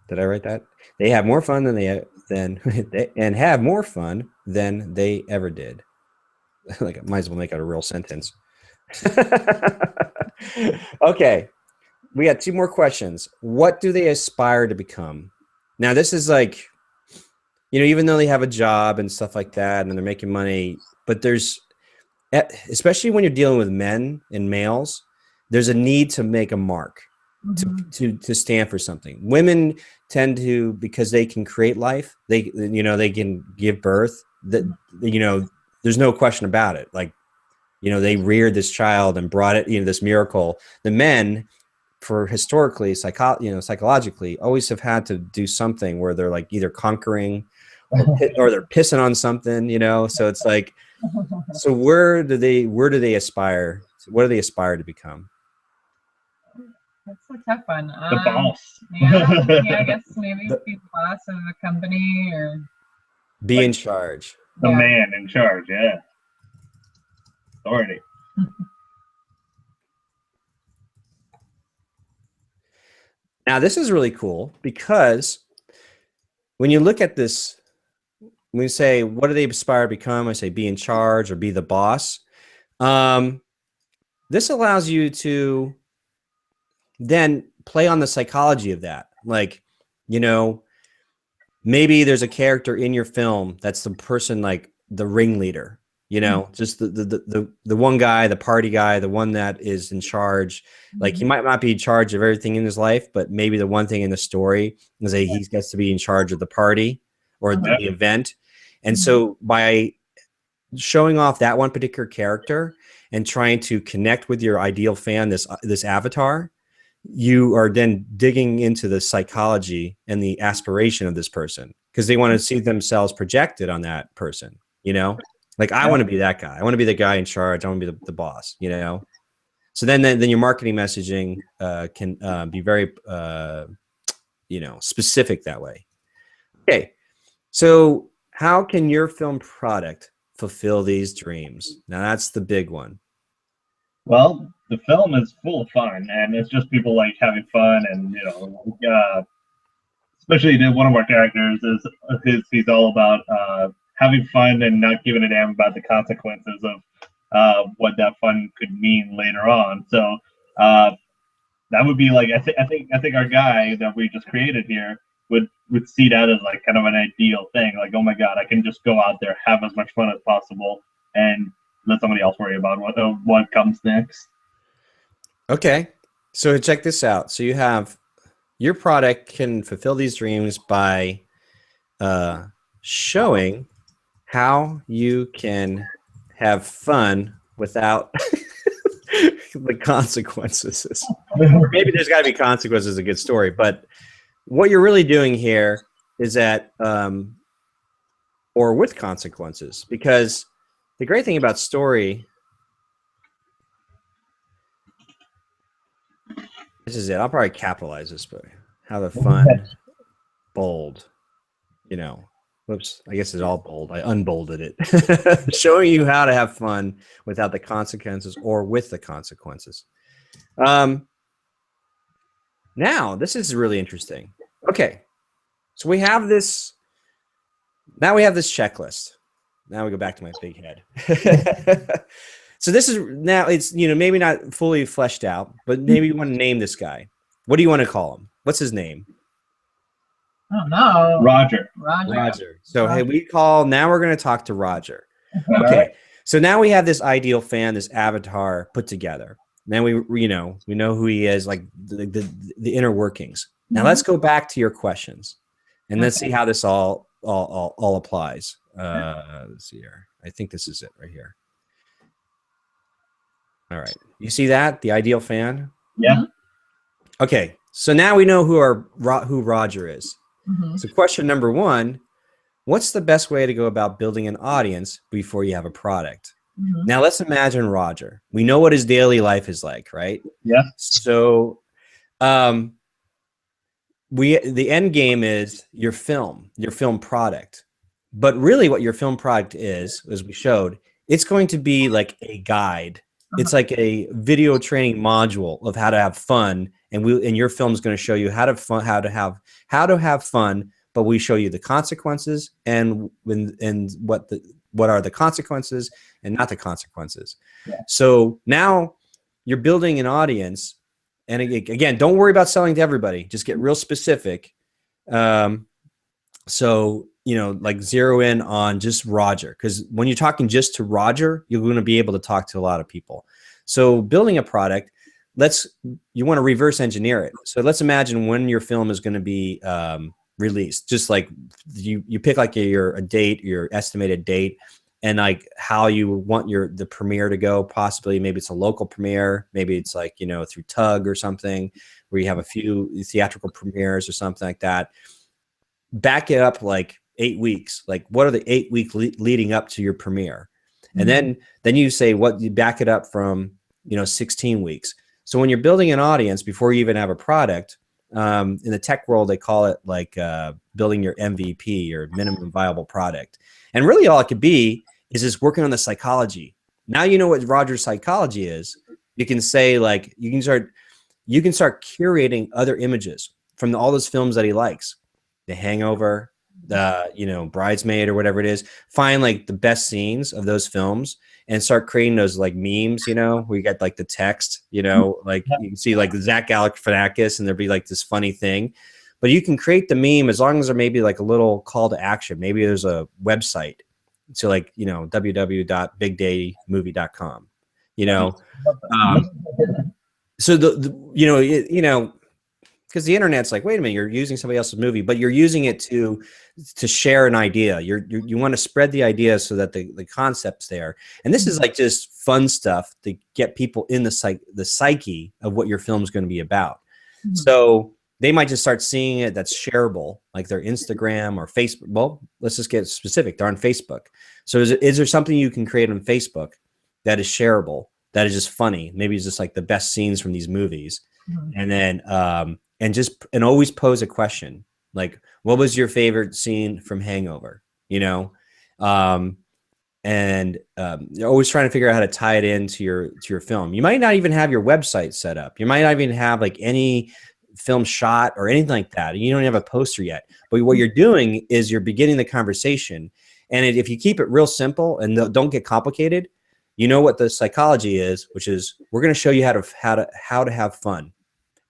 Did I write that? They have more fun and have more fun than they ever did. Like, I might as well make it a real sentence. Okay, we got 2 more questions. What do they aspire to become? Now, this is like, even though they have a job and stuff like that, and they're making money, but there's, especially when you're dealing with men and males, there's a need to make a mark, to stand for something. Women tend to, because they can create life, they can give birth, that there's no question about it. Like, they reared this child and brought it, this miracle. The men, for historically, psychologically, always have had to do something where they're like either conquering or they're pissing on something, so it's like, so where do they aspire? What do they aspire to become? That's a tough one. The boss. Yeah, I guess maybe be the boss of a company or be in charge. The man in charge, yeah. Authority. Now, this is really cool because when you look at this, when we say, what do they aspire to become? I say, be in charge or be the boss. This allows you to then play on the psychology of that. Like, maybe there's a character in your film that's the person, like the ringleader, just the one guy, the party guy, the one that is in charge. Like, he might not be in charge of everything in his life, but maybe the one thing in the story is that he gets to be in charge of the party or the event. And so by showing off that one particular character and trying to connect with your ideal fan, this avatar, you are then digging into the psychology and the aspiration of this person, because they want to see themselves projected on that person, like, I want to be that guy. I want to be the guy in charge. I want to be the boss, So then your marketing messaging can be very specific that way. Okay, so how can your film product fulfill these dreams? Now that's the big one. Well, the film is full of fun, and it's just people like having fun, and especially one of our characters he's all about having fun and not giving a damn about the consequences of what that fun could mean later on. So that would be like I think our guy that we just created here would see that as like kind of an ideal thing. Like, oh my god, I can just go out there, have as much fun as possible, and let somebody else worry about what comes next. Okay, so check this out. So you have your product can fulfill these dreams by showing how you can have fun without the consequences. Maybe there's got to be consequences, a good story, but what you're really doing here is that, or with consequences, because the great thing about story, this is it. I'll probably capitalize this, but have a fun, bold, whoops, I guess it's all bold. I unbolded it. Showing you how to have fun without the consequences or with the consequences. Now, this is really interesting. Okay, so we have this. Now we have this checklist. Now we go back to my big head. So this is now it's maybe not fully fleshed out, but maybe you want to name this guy. What do you want to call him? What's his name? I don't know. Roger. So hey, now we're going to talk to Roger. Okay. So now we have this ideal fan, this avatar put together. Then we know who he is, like the inner workings. Now let's go back to your questions, and let's see how this all applies. Let's see here. I think this is it right here. All right, you see that, the ideal fan? Yeah. Okay, so now we know who Roger is. So question number one: what's the best way to go about building an audience before you have a product? Now let's imagine Roger. We know what his daily life is like, right? Yeah. So the end game is your film product. But really what your film product is, as we showed, it's going to be like a guide. It's like a video training module of how to have fun, and your film is going to show you how to have fun, but we show you the consequences and what are the consequences and not the consequences. Yeah. So now you're building an audience, and again, don't worry about selling to everybody. Just get real specific. So like zero in on just Roger, because when you're talking just to Roger, you're going to be able to talk to a lot of people. So building a product, you want to reverse engineer it. So let's imagine when your film is going to be released. Just like you pick like your estimated date, and like how you want the premiere to go. Possibly maybe it's a local premiere, maybe it's like through Tug or something, where you have a few theatrical premieres or something like that. Back it up like 8 weeks. Like, what are the 8 weeks leading up to your premiere? And then you say what you back it up from 16 weeks. So when you're building an audience before you even have a product, in the tech world they call it like building your MVP, or minimum viable product. And really all it could be is just working on the psychology. Now you know what Roger's psychology is. You can say like you can start curating other images from all those films that he likes. The Hangover, the Bridesmaid, or whatever it is. Find like the best scenes of those films and start creating those like memes, where you get like the text, like you can see like Zach Galifianakis and there'd be like this funny thing. But you can create the meme as long as there may be like a little call to action. Maybe there's a website. So like, www.bigdaymovie.com, so because the internet's like, wait a minute, you're using somebody else's movie, but you're using it to share an idea. You want to spread the idea so that the concept's there. And this is like just fun stuff to get people in the psyche of what your film's going to be about. So they might just start seeing it that's shareable, like their Instagram or Facebook. Well, let's just get specific. They're on Facebook. So is there something you can create on Facebook that is shareable that is just funny. Maybe it's just like the best scenes from these movies. And then and always pose a question, like, what was your favorite scene from Hangover? You know, you're always trying to figure out how to tie it into your film. You might not even have your website set up. You might not even have like any film shot or anything like that. You don't have a poster yet. But what you're doing is you're beginning the conversation. And if you keep it real simple and don't get complicated, you know what the psychology is, which is we're going to show you how to have fun.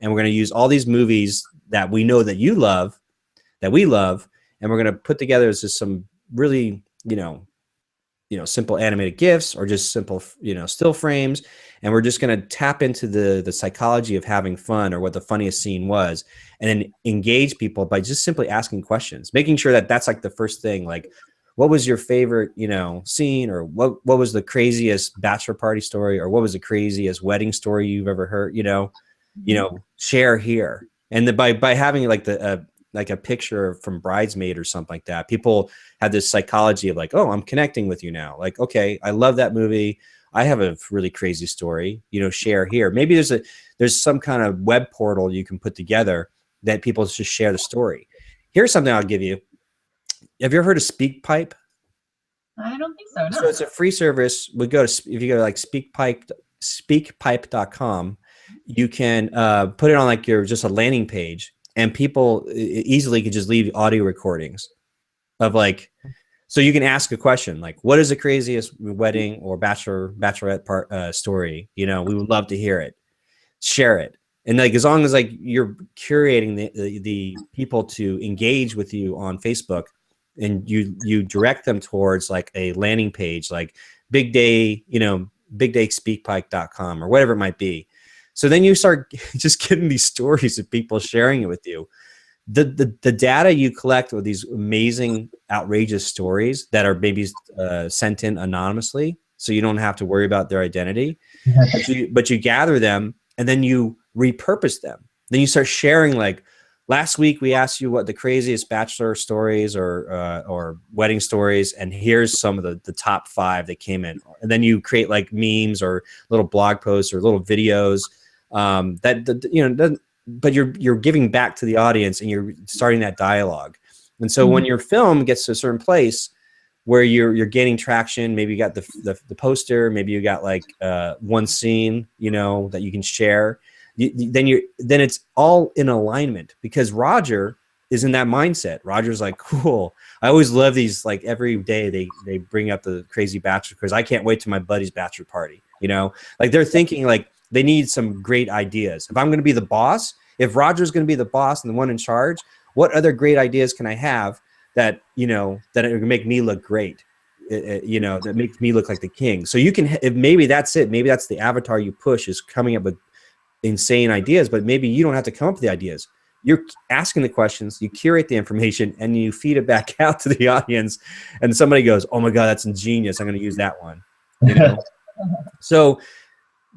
And we're going to use all these movies that we know that you love, that we love, and we're going to put together just some really, simple animated GIFs or just simple, still frames. And we're just going to tap into the psychology of having fun or what the funniest scene was, and then engage people by just simply asking questions, making sure that that's like the first thing, like, what was your favorite, scene, or what was the craziest bachelor party story, or what was the craziest wedding story you've ever heard, share here. And then by having like a picture from Bridesmaid or something like that, people have this psychology of like, oh, I'm connecting with you now. Like, okay, I love that movie. I have a really crazy story, share here. Maybe there's some kind of web portal you can put together that people just share the story. Here's something I'll give you. Have you ever heard of SpeakPipe? I don't think so. No. So it's a free service. If you go to like speakpipe.com, you can put it on like just a landing page, and people easily could just leave audio recordings of like, so you can ask a question like, what is the craziest wedding or bachelorette story? We would love to hear it. Share it. And like, as long as like you're curating the people to engage with you on Facebook, and you direct them towards like a landing page, like big day speakpipe.com or whatever it might be. So then you start just getting these stories of people sharing it with you. The data you collect with these amazing, outrageous stories that are maybe sent in anonymously, so you don't have to worry about their identity, but you gather them and then you repurpose them. Then you start sharing, like, last week we asked you what the craziest bachelor stories or wedding stories, and here's some of the top 5 that came in. And then you create like memes or little blog posts or little videos but you're giving back to the audience, and you're starting that dialogue. And so when your film gets to a certain place where you're gaining traction, maybe you got the poster, maybe you got like one scene that you can share. Then it's all in alignment, because Roger is in that mindset. Roger's like, cool. I always love these, like every day they bring up the crazy bachelor, because I can't wait to my buddy's bachelor party. Like they're thinking like they need some great ideas. If I'm going to be the boss, if Roger's going to be the boss and the one in charge, what other great ideas can I have that, that it would make me look great? That makes me look like the king. So you can, if maybe that's it. Maybe that's the avatar you push, is coming up with insane ideas, but maybe you don't have to come up with the ideas. You're asking the questions, you curate the information, and you feed it back out to the audience, and somebody goes, oh my God, that's ingenious, I'm going to use that one. So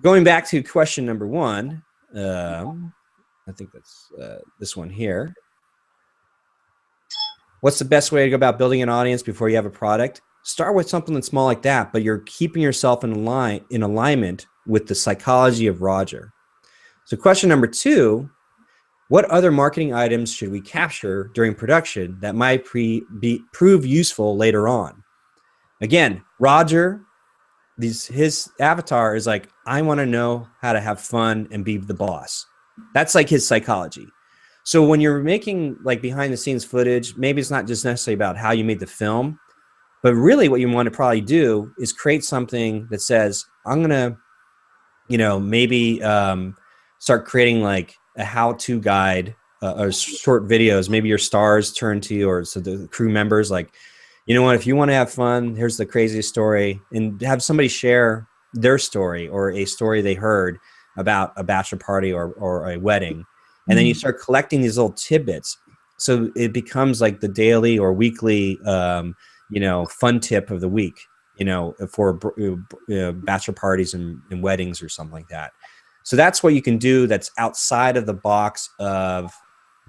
going back to question number 1, I think that's this one here. What's the best way to go about building an audience before you have a product? Start with something that's small like that, but you're keeping yourself in alignment with the psychology of Roger. So question number 2, what other marketing items should we capture during production that might prove useful later on? Again, Roger, his avatar is like, I want to know how to have fun and be the boss. That's like his psychology. So when you're making like behind the scenes footage, maybe it's not just necessarily about how you made the film, but really what you want to probably do is create something that says, I'm going to, maybe start creating like a how-to guide or short videos. Maybe your stars turn to you, or so the crew members, like, you know what, if you want to have fun, here's the craziest story, and have somebody share their story or a story they heard about a bachelor party or a wedding. And then you start collecting these little tidbits. So it becomes like the daily or weekly, fun tip of the week, for bachelor parties and weddings or something like that. So that's what you can do that's outside of the box of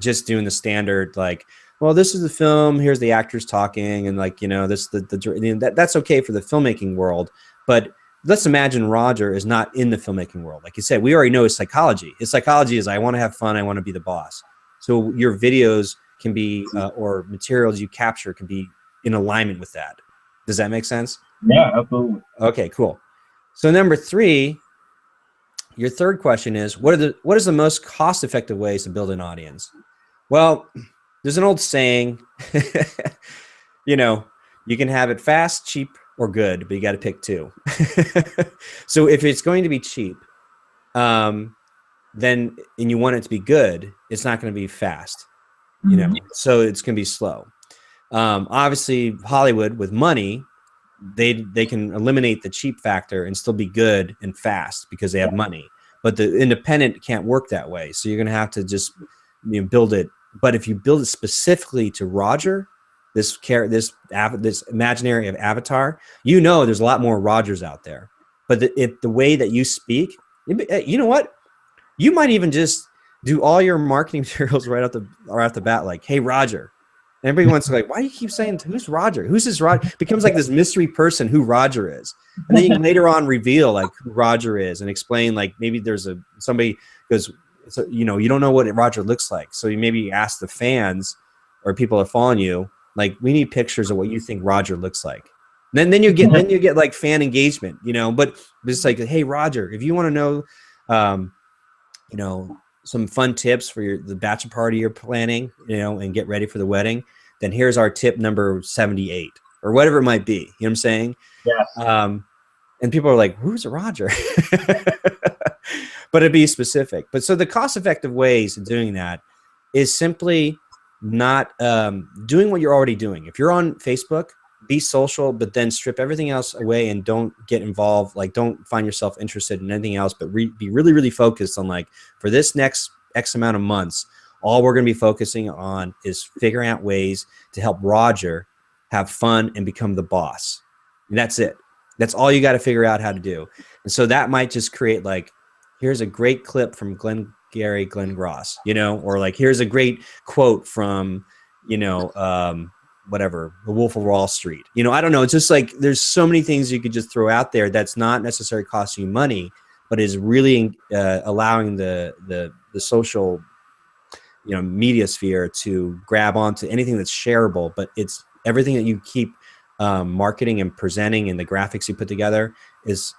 just doing the standard, like, well, this is the film, here's the actors talking, and like, that's okay for the filmmaking world. But let's imagine Roger is not in the filmmaking world. Like you said, we already know his psychology. His psychology is, I want to have fun. I want to be the boss. So your videos can be, or materials you capture can be in alignment with that. Does that make sense? Yeah, absolutely. Okay, cool. So number 3, your third question is, what is the most cost-effective ways to build an audience? Well, there's an old saying, you know, you can have it fast, cheap, or good, but you got to pick 2. So if it's going to be cheap, then, and you want it to be good, it's not going to be fast, you know, so it's going to be slow. Obviously Hollywood with money, they can eliminate the cheap factor and still be good and fast because they have money, but the independent can't work that way. So you're going to have to just, you know, build it. But if you build it specifically to Roger, this imaginary of avatar, you know, there's a lot more Rogers out there. But the way that you speak, you know what? You might even just do all your marketing materials right off the bat, like, hey, Roger. And everybody wants to like, why do you keep saying, who's Roger? Who's this Roger? Becomes like this mystery person who Roger is. And then you can later on reveal like who Roger is and explain, like, maybe there's somebody goes, so, you know, you don't know what Roger looks like. So you maybe ask the fans or people that are following you, like, we need pictures of what you think Roger looks like. And then you get like fan engagement, you know, but it's like, hey, Roger, if you want to know, you know, some fun tips for the bachelor party you're planning, you know, and get ready for the wedding, then here's our tip number 78 or whatever it might be. You know what I'm saying? Yeah. And people are like, who's Roger? But it'd be specific. But so the cost-effective ways of doing that is simply not doing what you're already doing. If you're on Facebook, be social, but then strip everything else away and don't get involved. Like, don't find yourself interested in anything else, but be really, really focused on, like, for this next X amount of months, all we're going to be focusing on is figuring out ways to help Roger have fun and become the boss. And that's it. That's all you got to figure out how to do. And so that might just create, like, here's a great clip from Glenn Ross, you know, or like, here's a great quote from, you know, whatever, The Wolf of Wall Street. You know, I don't know. It's just like, there's so many things you could just throw out there that's not necessarily costing you money, but is really allowing the social, you know, media sphere to grab onto anything that's shareable. But it's everything that you keep marketing and presenting, and the graphics you put together is,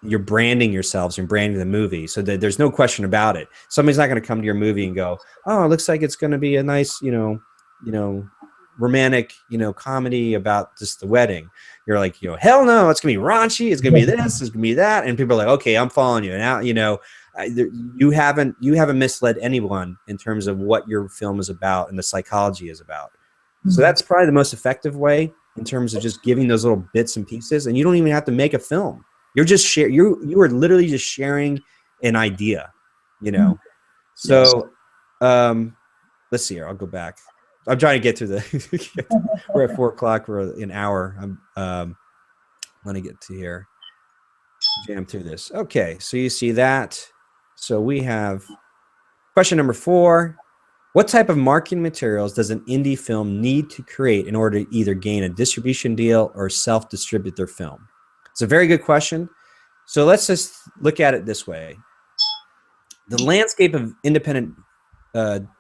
you're branding yourselves and branding the movie, so that there's no question about it. Somebody's not going to come to your movie and go, oh, it looks like it's going to be a nice, you know, romantic, you know, comedy about just the wedding. You're like, you know, hell no, it's going to be raunchy. It's going to be this, it's going to be that. And people are like, okay, I'm following you. And now, you know, you haven't misled anyone in terms of what your film is about and the psychology is about. So that's probably the most effective way in terms of just giving those little bits and pieces. And you don't even have to make a film. You're just you are literally just sharing an idea, you know. So let's see here. I'll go back. I'm trying to get to the we're at 4 o'clock for an hour. I'm let me get to here. Jam through this. Okay, so you see that. So we have question number 4. What type of marketing materials does an indie film need to create in order to either gain a distribution deal or self-distribute their film? It's a very good question. So let's just look at it this way. The landscape of independent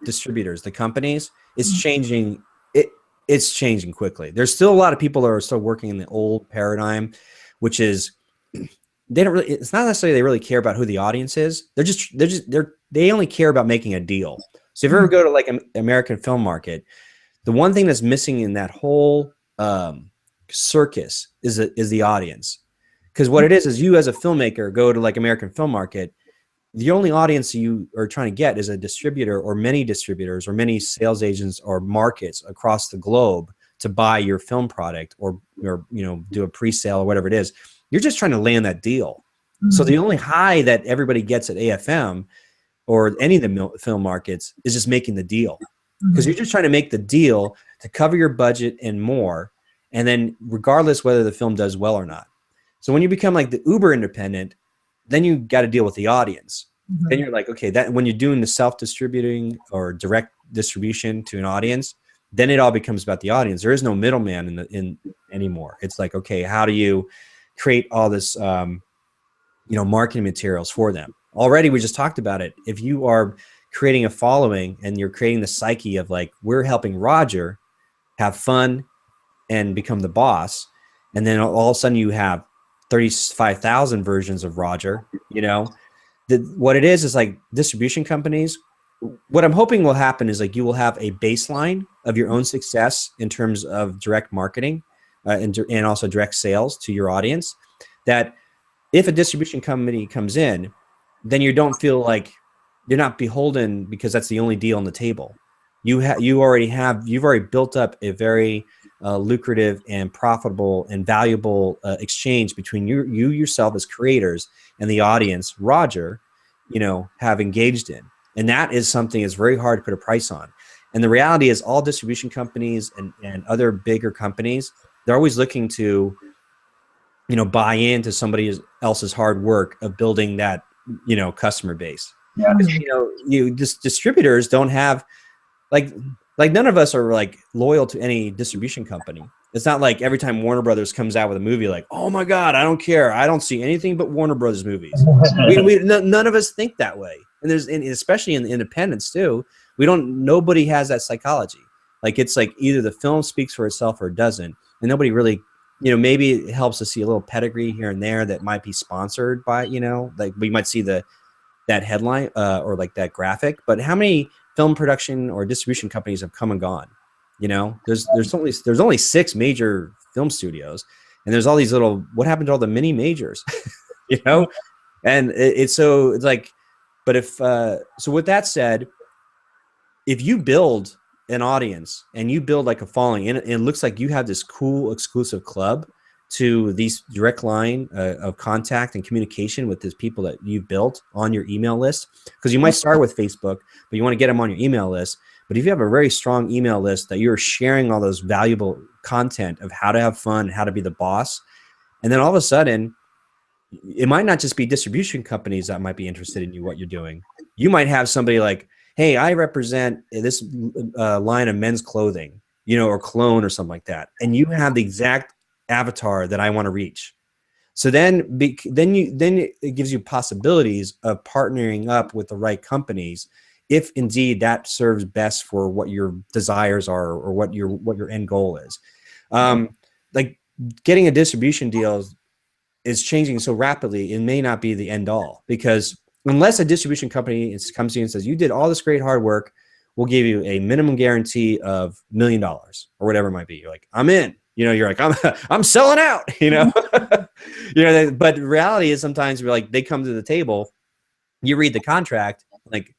distributors, the companies, is changing. It's changing quickly. There's still a lot of people that are still working in the old paradigm, which is it's not necessarily they really care about who the audience is. They only care about making a deal. So if you ever go to like an American film market, the one thing that's missing in that whole circus is the audience. Because what it is you as a filmmaker go to like American film market, the only audience you are trying to get is a distributor or many distributors or many sales agents or markets across the globe to buy your film product or you know, do a pre-sale or whatever it is. You're just trying to land that deal. So the only high that everybody gets at AFM or any of the film markets is just making the deal. Because you're just trying to make the deal to cover your budget and more, and then regardless whether the film does well or not. So when you become like the uber independent, then you got to deal with the audience. Then you're like, okay, that when you're doing the self-distributing or direct distribution to an audience, then it all becomes about the audience. There is no middleman in anymore. It's like, okay, how do you create all this, marketing materials for them. Already, we just talked about it. If you are creating a following and you're creating the psyche of like, we're helping Roger have fun and become the boss, and then all of a sudden you have 35,000 versions of Roger, what it is like distribution companies. What I'm hoping will happen is like you will have a baseline of your own success in terms of direct marketing and also direct sales to your audience, that if a distribution company comes in, then you don't feel like you're not beholden because that's the only deal on the table. You've already built up a very lucrative and profitable and valuable exchange between you yourself as creators and the audience Roger, have engaged in. And that is something that's very hard to put a price on. And the reality is all distribution companies and other bigger companies, they're always looking to, buy into somebody else's hard work of building that, customer base. Yeah. Distributors don't have like none of us are like loyal to any distribution company. It's not like every time Warner Brothers comes out with a movie, like, oh my God, I don't care. I don't see anything but Warner Brothers movies. None of us think that way. And especially in the independents too, nobody has that psychology. Like, it's like either the film speaks for itself or it doesn't. And nobody really, maybe it helps to see a little pedigree here and there that might be sponsored by, like we might see that headline or like that graphic. But how many film production or distribution companies have come and gone? There's only 6 major film studios, and there's all these little, what happened to all the mini majors? And it's like, but if so with that said, if you build an audience and you build like a following, and it looks like you have this cool exclusive club to these direct line of contact and communication with these people that you've built on your email list, because you might start with Facebook, but you want to get them on your email list. But if you have a very strong email list that you're sharing all those valuable content of how to have fun, how to be the boss, and then all of a sudden, it might not just be distribution companies that might be interested in what you're doing. You might have somebody like, hey, I represent this line of men's clothing, or cologne or something like that. And you have the exact avatar that I want to reach. So then it gives you possibilities of partnering up with the right companies, if indeed that serves best for what your desires are or what your end goal is. Like getting a distribution deal is changing so rapidly, it may not be the end all, because unless a distribution company comes to you and says, you did all this great hard work, we'll give you a minimum guarantee of $1 million or whatever it might be. You're like, I'm in. You're like, I'm selling out. But the reality is sometimes we're like, they come to the table, you read the contract, like,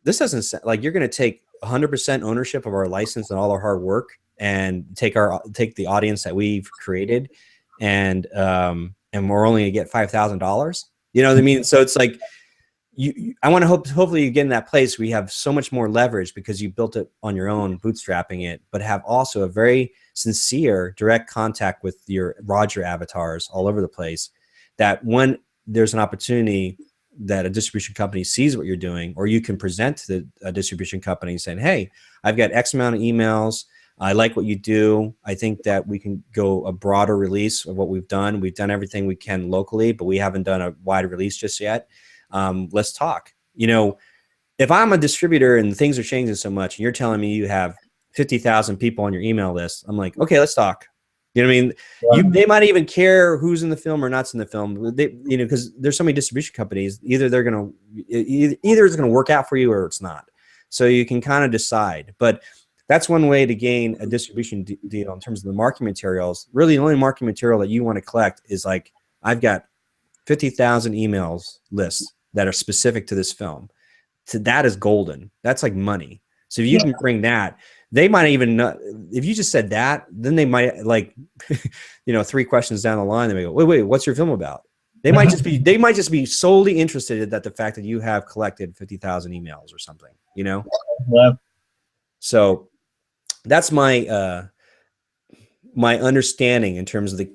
this doesn't like you're going to take 100% ownership of our license and all our hard work, and take the audience that we've created, and we're only gonna get $5,000. You know what I mean? So it's like, I want to hopefully you get in that place where you have so much more leverage because you built it on your own, bootstrapping it, but have also a very sincere direct contact with your Roger avatars all over the place, that when there's an opportunity that a distribution company sees what you're doing, or you can present to a distribution company saying, hey, I've got X amount of emails. I like what you do. I think that we can go a broader release of what we've done. We've done everything we can locally, but we haven't done a wide release just yet. Let's talk. If I'm a distributor and things are changing so much, and you're telling me you have 50,000 people on your email list, I'm like, okay, let's talk. You know what I mean? Yeah. They might even care who's in the film or not's in the film. Because there's so many distribution companies, either it's gonna work out for you or it's not. So you can kind of decide. But that's one way to gain a distribution deal in terms of the marketing materials. Really, the only marketing material that you want to collect is like, I've got 50,000 emails lists that are specific to this film. So that is golden. That's like money. So if you can bring that, they might even not, if you just said that, then they might, like, 3 questions down the line, they may go, wait, what's your film about? They might just be solely interested that the fact that you have collected 50,000 emails or something, Yeah. So that's my my understanding in terms of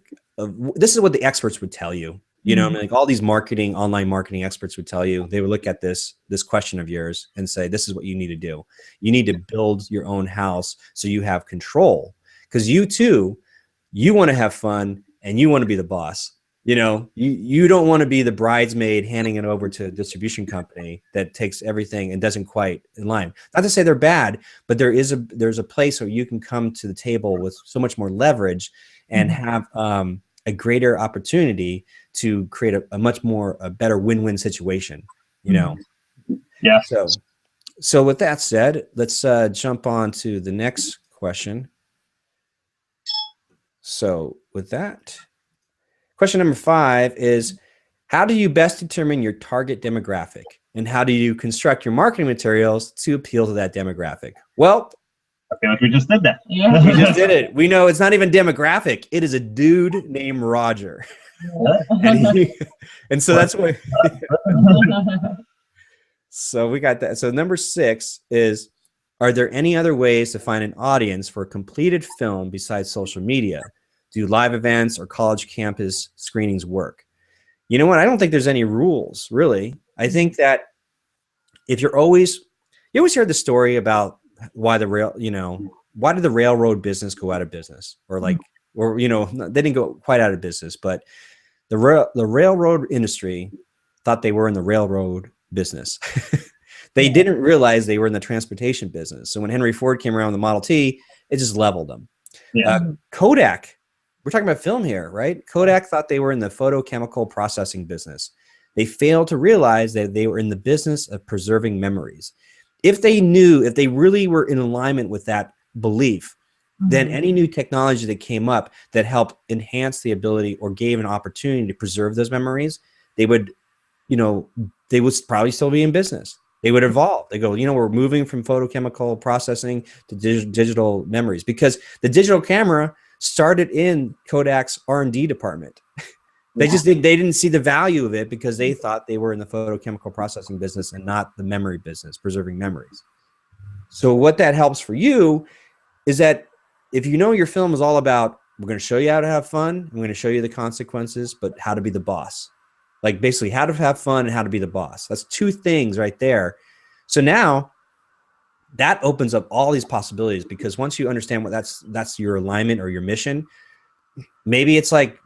this is what the experts would tell you. I mean, like all these online marketing experts would tell you. They would look at this question of yours and say, this is what you need to do. You need to build your own house so you have control, because you too, you want to have fun and you want to be the boss. You know, you don't want to be the bridesmaid handing it over to a distribution company that takes everything and doesn't quite in line. Not to say they're bad, but there's a place where you can come to the table with so much more leverage and have a greater opportunity to create a much more a better win-win situation. You know. Yeah. So with that said, let's jump on to the next question. So with that. Question number 5 is, how do you best determine your target demographic? And how do you construct your marketing materials to appeal to that demographic? Well, I feel like we just did that. Yeah. we just did it. We know it's not even demographic. It is a dude named Roger. and so that's what. So we got that. So number 6 is, are there any other ways to find an audience for a completed film besides social media? Do live events or college campus screenings work? You know what? I don't think there's any rules, really. I think that if you always hear the story about why why did the railroad business go out of business? Or they didn't go quite out of business, but the railroad industry thought they were in the railroad business. They didn't realize they were in the transportation business. So when Henry Ford came around with the Model T, it just leveled them. Yeah. Kodak, we're talking about film here, right? Kodak thought they were in the photochemical processing business. They failed to realize that they were in the business of preserving memories. If they really were in alignment with that belief, then any new technology that came up that helped enhance the ability or gave an opportunity to preserve those memories, they would probably still be in business. They would evolve. They go, we're moving from photochemical processing to digital memories, because the digital camera started in Kodak's R&D department. They didn't see the value of it because they thought they were in the photochemical processing business and not the memory business, preserving memories. So what that helps for you is that if you know your film is all about, we're going to show you how to have fun, I'm going to show you the consequences, but how to be the boss. Like basically how to have fun and how to be the boss. That's 2 things right there. So now that opens up all these possibilities, because once you understand what that's your alignment or your mission, maybe it's like,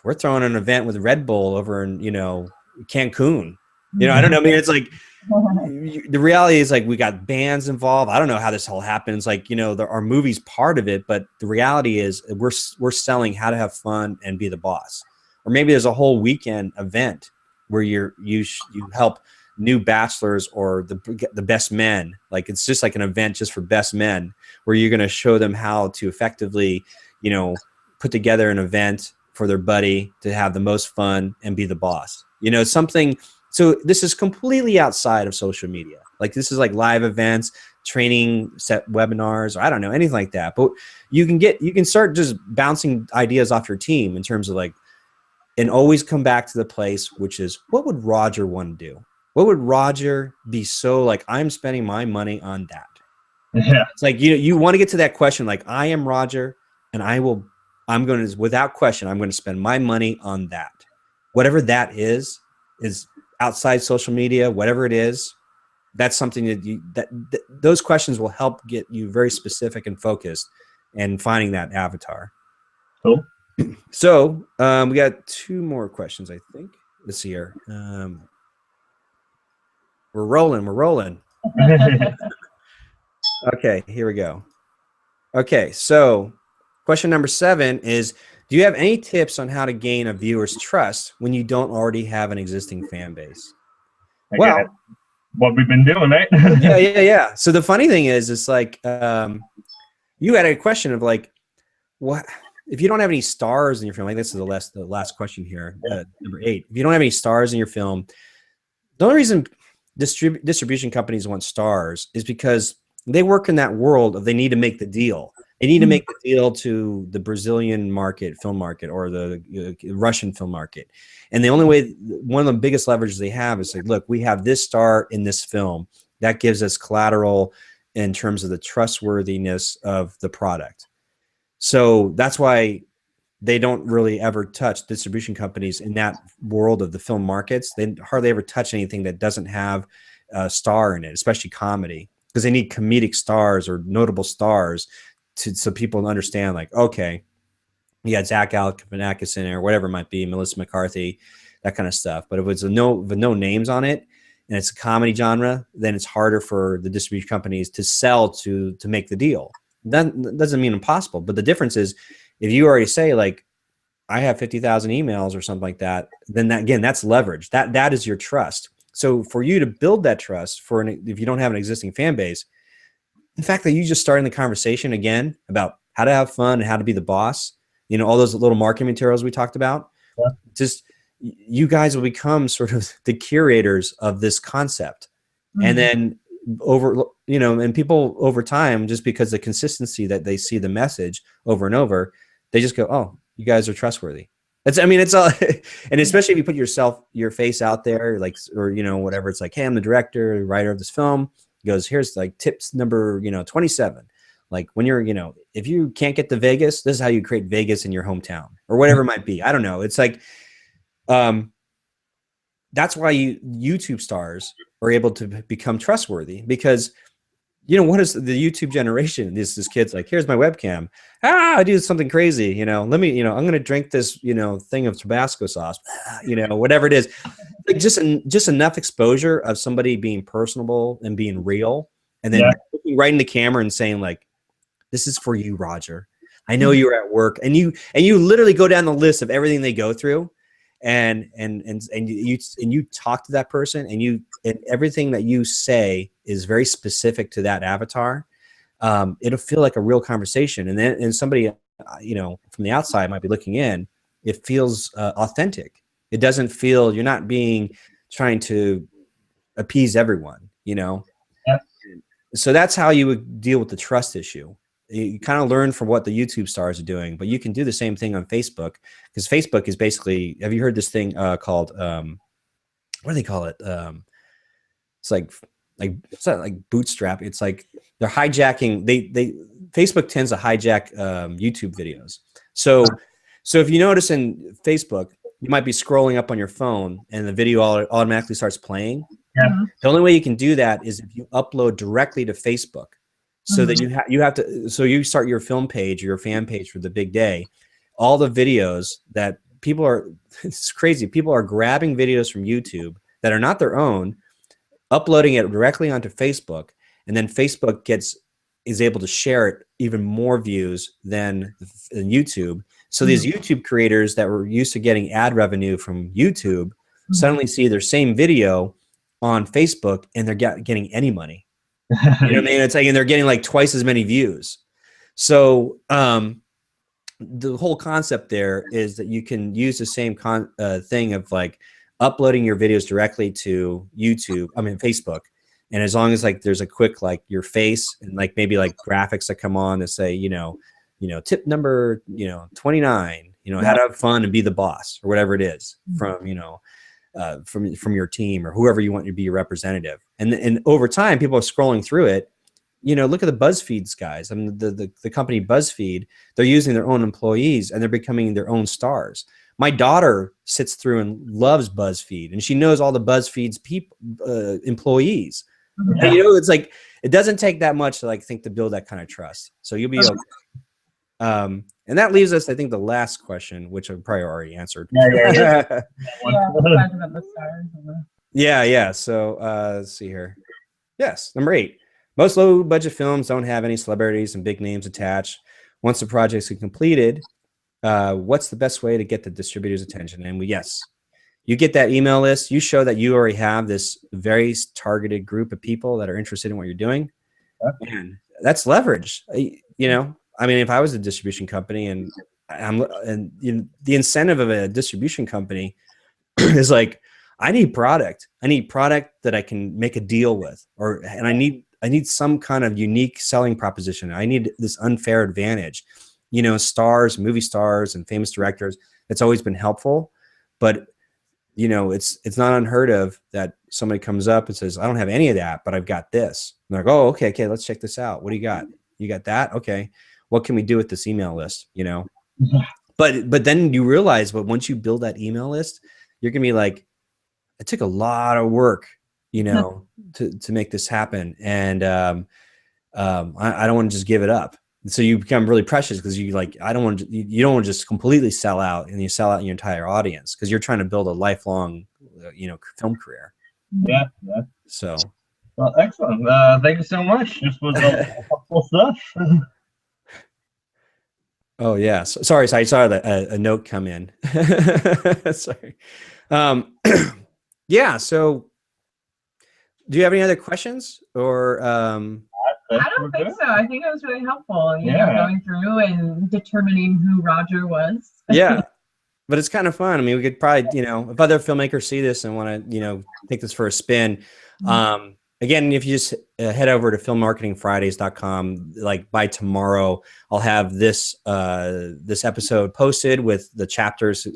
we're throwing an event with Red Bull over in, Cancun. I don't know. I mean, it's like, the reality is like, we got bands involved. I don't know how this all happens. Like, there are movies part of it, but the reality is we're selling how to have fun and be the boss. Or maybe there's a whole weekend event where you help new bachelors or the best men. Like, it's just like an event just for best men, where you're going to show them how to effectively, put together an event for their buddy to have the most fun and be the boss. Something. So this is completely outside of social media. Like, this is like live events, training set webinars, or I don't know, anything like that. But you can start just bouncing ideas off your team in terms of like, and always come back to the place, which is, what would Roger want to do? What would Roger be so like, I'm spending my money on that? Yeah. It's like, you want to get to that question. Like, I am Roger, and I'm going to, without question, I'm going to spend my money on that. Whatever that is outside social media, whatever it is, that's something that those questions will help get you very specific and focused and finding that avatar. Cool. So we got 2 more questions, I think. Let's see here. We're rolling. Okay, here we go. Okay, so question number 7 is, do you have any tips on how to gain a viewer's trust when you don't already have an existing fan base? Well, what we've been doing, right? yeah. So the funny thing is, it's like, you had a question of like, what if you don't have any stars in your film? Like, this is the last question here, number 8. If you don't have any stars in your film, the only reason distribution companies want stars is because they work in that world of, they need to make the deal. They need to make the deal to the Brazilian film market, or the Russian film market. And the only way, one of the biggest leverages they have is like, look, we have this star in this film. That gives us collateral in terms of the trustworthiness of the product. So that's why they don't really ever touch distribution companies in that world of the film markets. They hardly ever touch anything that doesn't have a star in it, especially comedy, because they need comedic stars or notable stars so people understand, like, okay, You got Zach Galifianakis in there, or whatever it might be, Melissa McCarthy, that kind of stuff. But if it's with no names on it, and it's a comedy genre, then it's harder for the distribution companies to sell to make the deal. That doesn't mean impossible, but the difference is if you already say like, I have 50,000 emails or something like that, then that's leverage. That is your trust. So for you to build that trust if you don't have an existing fan base, the fact that you just starting the conversation again about how to have fun and how to be the boss, you know, all those little marketing materials we talked about, just you guys will become sort of the curators of this concept. And then and people over time, just because the consistency that they see the message over and over, they just go, oh, you guys are trustworthy. It's all, and especially if you put your face out there, like, or, you know, whatever, it's like, hey, I'm the director, writer of this film. He goes, here's like tips number, 27. Like when you're, if you can't get to Vegas, this is how you create Vegas in your hometown or whatever it might be. I don't know. It's like, that's why YouTube stars are able to become trustworthy, because what is the YouTube generation? This kid's like, here's my webcam. I do something crazy. Let me, I'm going to drink this, thing of Tabasco sauce, whatever it is. Like just enough exposure of somebody being personable and being real. And then looking right in the camera and saying like, this is for you, Roger. I know you're at work, and you literally go down the list of everything they go through. And you talk to that person, and everything that you say is very specific to that avatar. It'll feel like a real conversation, and somebody from the outside might be looking in. It feels authentic. It doesn't feel you're not trying to appease everyone. So that's how you would deal with the trust issue. You kind of learn from what the YouTube stars are doing, but you can do the same thing on Facebook, because Facebook is basically, have you heard this thing called, what do they call it? It's it's not like bootstrap. It's like they're hijacking. Facebook tends to hijack YouTube videos. So if you notice in Facebook, you might be scrolling up on your phone and the video automatically starts playing. Yeah. The only way you can do that is if you upload directly to Facebook. So that you have to, so you start your film page or your fan page for the big day, all the videos that it's crazy. People are grabbing videos from YouTube that are not their own, uploading it directly onto Facebook, and then Facebook is able to share it even more views than YouTube. So these YouTube creators that were used to getting ad revenue from YouTube suddenly see their same video on Facebook and they're getting any money. You know what I mean? It's like, and they're getting like twice as many views. So the whole concept there is that you can use the same thing of like uploading your videos directly to Facebook. And as long as like there's a quick like your face and like maybe like graphics that come on that say, tip number 29, how to have fun and be the boss or whatever it is from from your team or whoever you want to be your representative. And over time, people are scrolling through it. Look at the BuzzFeed's guys. I mean, the company BuzzFeed, they're using their own employees and they're becoming their own stars. My daughter sits through and loves BuzzFeed, and she knows all the BuzzFeed's employees. Yeah. And, it's like, it doesn't take that much to think to build that kind of trust. So you'll be okay. And that leaves us, I think, the last question, which I probably already answered. Yeah. So let's see here. Yes, number 8. Most low-budget films don't have any celebrities and big names attached. Once the projects are completed, what's the best way to get the distributor's attention? And you get that email list. You show that you already have this very targeted group of people that are interested in what you're doing. And that's leverage. I mean, if I was a distribution company and the incentive of a distribution company is like, I need product. I need product that I can make a deal with, and I need some kind of unique selling proposition. I need this unfair advantage. Stars, movie stars, and famous directors. It's always been helpful, but it's not unheard of that somebody comes up and says, I don't have any of that, but I've got this. And they're like, oh, okay, let's check this out. What do you got? You got that? Okay. What can we do with this email list? But then you realize, but once you build that email list, you're gonna be like, it took a lot of work, to make this happen, and I don't want to just give it up. so you become really precious because you like, I don't want to, you don't want to just completely sell out and you sell out your entire audience because you're trying to build a lifelong, film career. Yeah, yeah. So. Well, excellent. Thank you so much. This was helpful stuff. Oh yeah. Sorry. I saw a note come in. Sorry. Yeah. So do you have any other questions or, I don't think so. I think it was really helpful, you know, going through and determining who Roger was. Yeah. But it's kind of fun. I mean, we could probably, if other filmmakers see this and want to, take this for a spin. Again, if you just head over to filmmarketingfridays.com, like by tomorrow, I'll have this this episode posted with the chapters,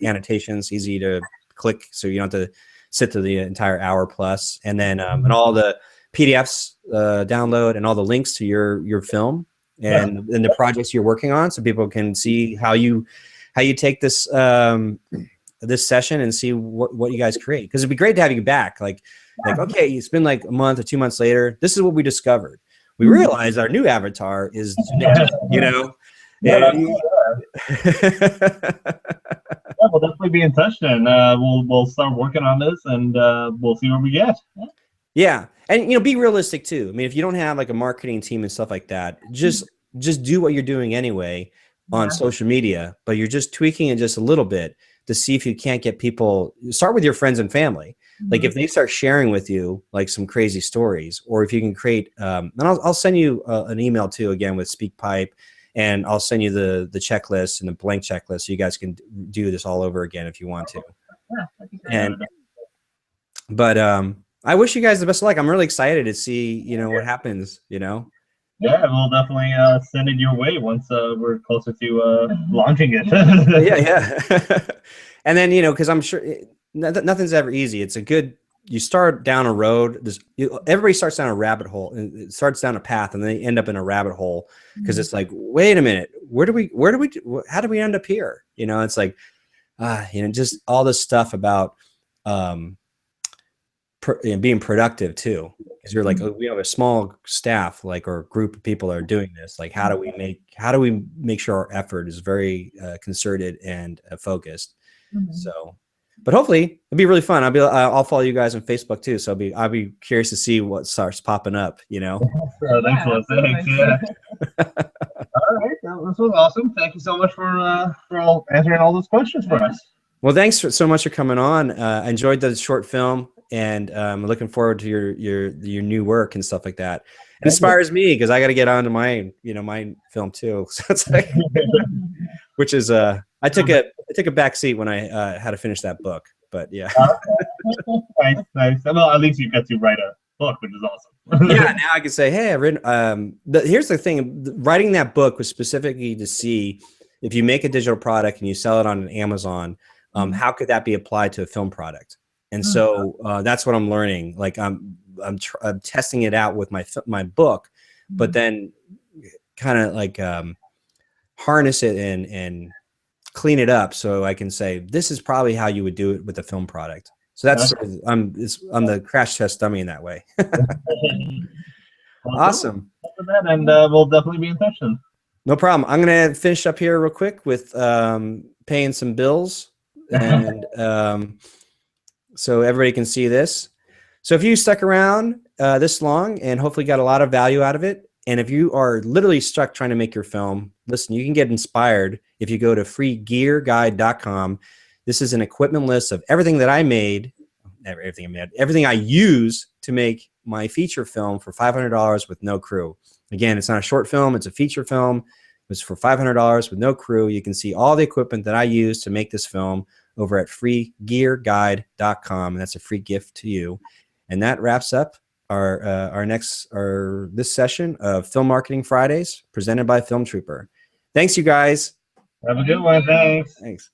annotations, easy to click, so you don't have to sit through the entire hour plus, and then and all the PDFs download and all the links to your film and the projects you're working on, so people can see how you take this this session and see what you guys create. Because it'd be great to have you back. Like, okay, it's been like a month or 2 months later. This is what we discovered. We realized our new avatar is, Yeah, we'll definitely be in touch then. We'll start working on this and we'll see where we get. Yeah, and be realistic too. I mean, if you don't have like a marketing team and stuff like that, just do what you're doing anyway on social media, but you're just tweaking it just a little bit to see if you can't get people. Start with your friends and family. Like if they start sharing with you like some crazy stories, or if you can create, and I'll send you an email too, again with SpeakPipe, and I'll send you the checklist and the blank checklist so you guys can do this all over again if you want to. Yeah, that'd be great. But I wish you guys the best of luck. I'm really excited to see, what happens, Yeah, we'll definitely send it your way once we're closer to launching it. Yeah. And then, because I'm sure nothing's ever easy. It's you start down a road. Everybody starts down a rabbit hole, and it starts down a path, and they end up in a rabbit hole because it's like, wait a minute, how do we end up here? It's like, just all this stuff about being productive too, because you're like, we have a small staff, like, or group of people that are doing this. Like, how do we make sure our effort is very concerted and focused? So, but hopefully it'll be really fun. I'll follow you guys on Facebook too, so I'll be curious to see what starts popping up. Thanks. All right, this was awesome. Thank you so much for answering all those questions for us. Well, thanks so much for coming on. I enjoyed the short film, and I'm looking forward to your new work and stuff like that. It inspires me because I got to get on to my my film too. So it's like, which is I took a back seat when I had to finish that book, but yeah. Nice. Well, at least you got to write a book, which is awesome. Yeah, now I can say, hey, I've written. Here's the thing: writing that book was specifically to see if you make a digital product and you sell it on Amazon, how could that be applied to a film product? And so that's what I'm learning. Like I'm testing it out with my book, but then kind of like harness it and clean it up so I can say this is probably how you would do it with a film product. So that's I'm the crash test dummy in that way. Awesome. And we'll definitely be in touch then. No problem. I'm gonna finish up here real quick with paying some bills, and so everybody can see this. So if you stuck around this long and hopefully got a lot of value out of it, and if you are literally stuck trying to make your film, listen, you can get inspired if you go to freegearguide.com. This is an equipment list of everything that I made, everything I use to make my feature film for $500 with no crew. Again, it's not a short film, it's a feature film. It's for $500 with no crew. You can see all the equipment that I use to make this film over at freegearguide.com, and that's a free gift to you. And that wraps up this session of Film Marketing Fridays presented by Film Trooper. Thanks, you guys. Have a good one. Thanks.